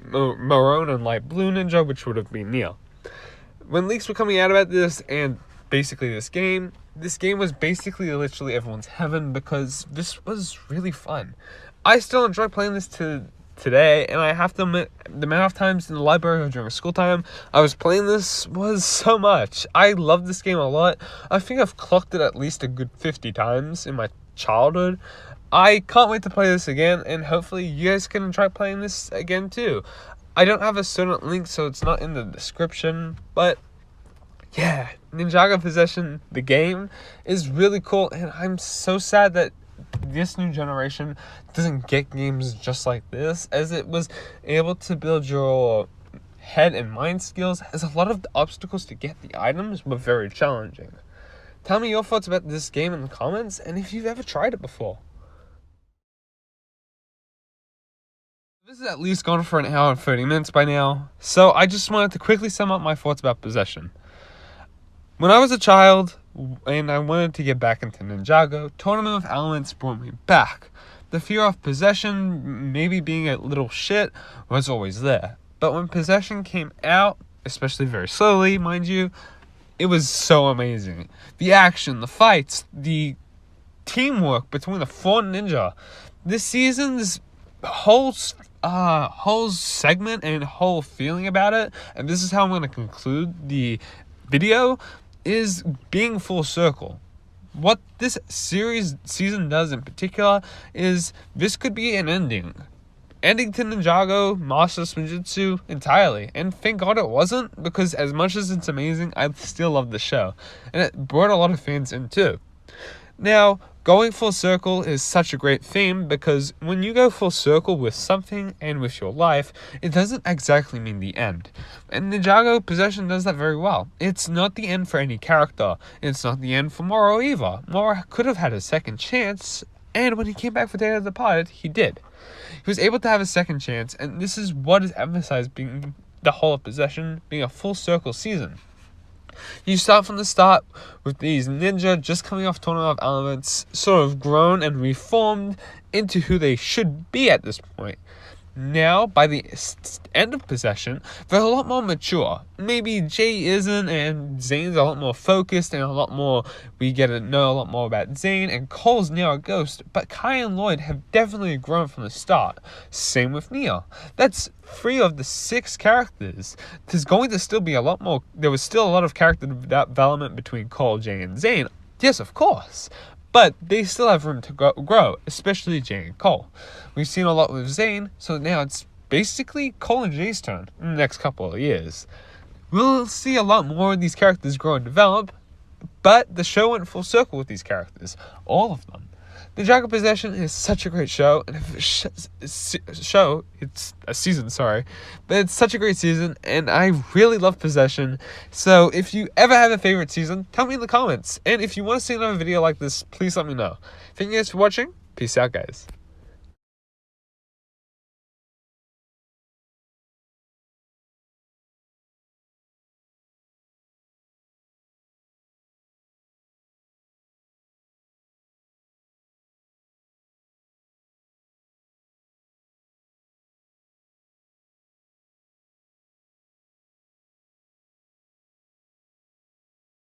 maroon and light blue ninja, which would have been Nia. When leaks were coming out about this and basically this game was basically literally everyone's heaven, because this was really fun. I still enjoy playing this today, and I have to admit, the amount of times in the library or during school time I was playing this was so much. I love this game a lot. I think I've clocked it at least a good 50 times in my childhood. I can't wait to play this again, and hopefully you guys can try playing this again too. I don't have a certain link, so it's not in the description, but yeah, Ninjago Possession, the game, is really cool, and I'm so sad that this new generation doesn't get games just like this, as it was able to build your head and mind skills, as a lot of the obstacles to get the items were very challenging. Tell me your thoughts about this game in the comments, and if you've ever tried it before. This has at least gone for an hour and 30 minutes by now, so I just wanted to quickly sum up my thoughts about Possession. When I was a child, and I wanted to get back into Ninjago, Tournament of Elements brought me back. The fear of Possession, maybe being a little shit, was always there. But when Possession came out, especially very slowly, mind you, it was so amazing. The action, the fights, the teamwork between the 4 ninja. This season's whole segment and whole feeling about it, and this is how I'm going to conclude the video, is being full circle. What this season does in particular is this could be an ending to Ninjago Master Ninjitsu entirely, and thank God it wasn't, because as much as it's amazing, I still love the show, and it brought a lot of fans in too. Now, Going full circle is such a great theme because when you go full circle with something and with your life, it doesn't exactly mean the end. And Ninjago Possession does that very well. It's not the end for any character. It's not the end for Morro either. Morro could have had a second chance, and when he came back for Day of the Departed, he did. He was able to have a second chance, and this is what is emphasized being the whole of Possession being a full circle season. You start from the start with these ninja just coming off Tournament of Elements, sort of grown and reformed into who they should be at this point. Now, by the end of Possession, they're a lot more mature. Maybe Jay isn't, and Zane's a lot more focused, and a lot more, we get to know a lot more about Zane, and Cole's now a ghost, but Kai and Lloyd have definitely grown from the start. Same with Mia. That's 3 of the 6 characters. There's going to still be a lot more, there was still a lot of character development between Cole, Jay, and Zane. Yes, of course. But they still have room to grow, especially Jay and Cole. We've seen a lot with Zane, so now it's basically Cole and Jay's turn in the next couple of years. We'll see a lot more of these characters grow and develop, but the show went full circle with these characters. All of them. Ninjago Possession is such a great show, and it's a season, but it's such a great season, and I really love Possession. So if you ever have a favorite season, tell me in the comments, and if you want to see another video like this, please let me know. Thank you guys for watching. Peace out, guys.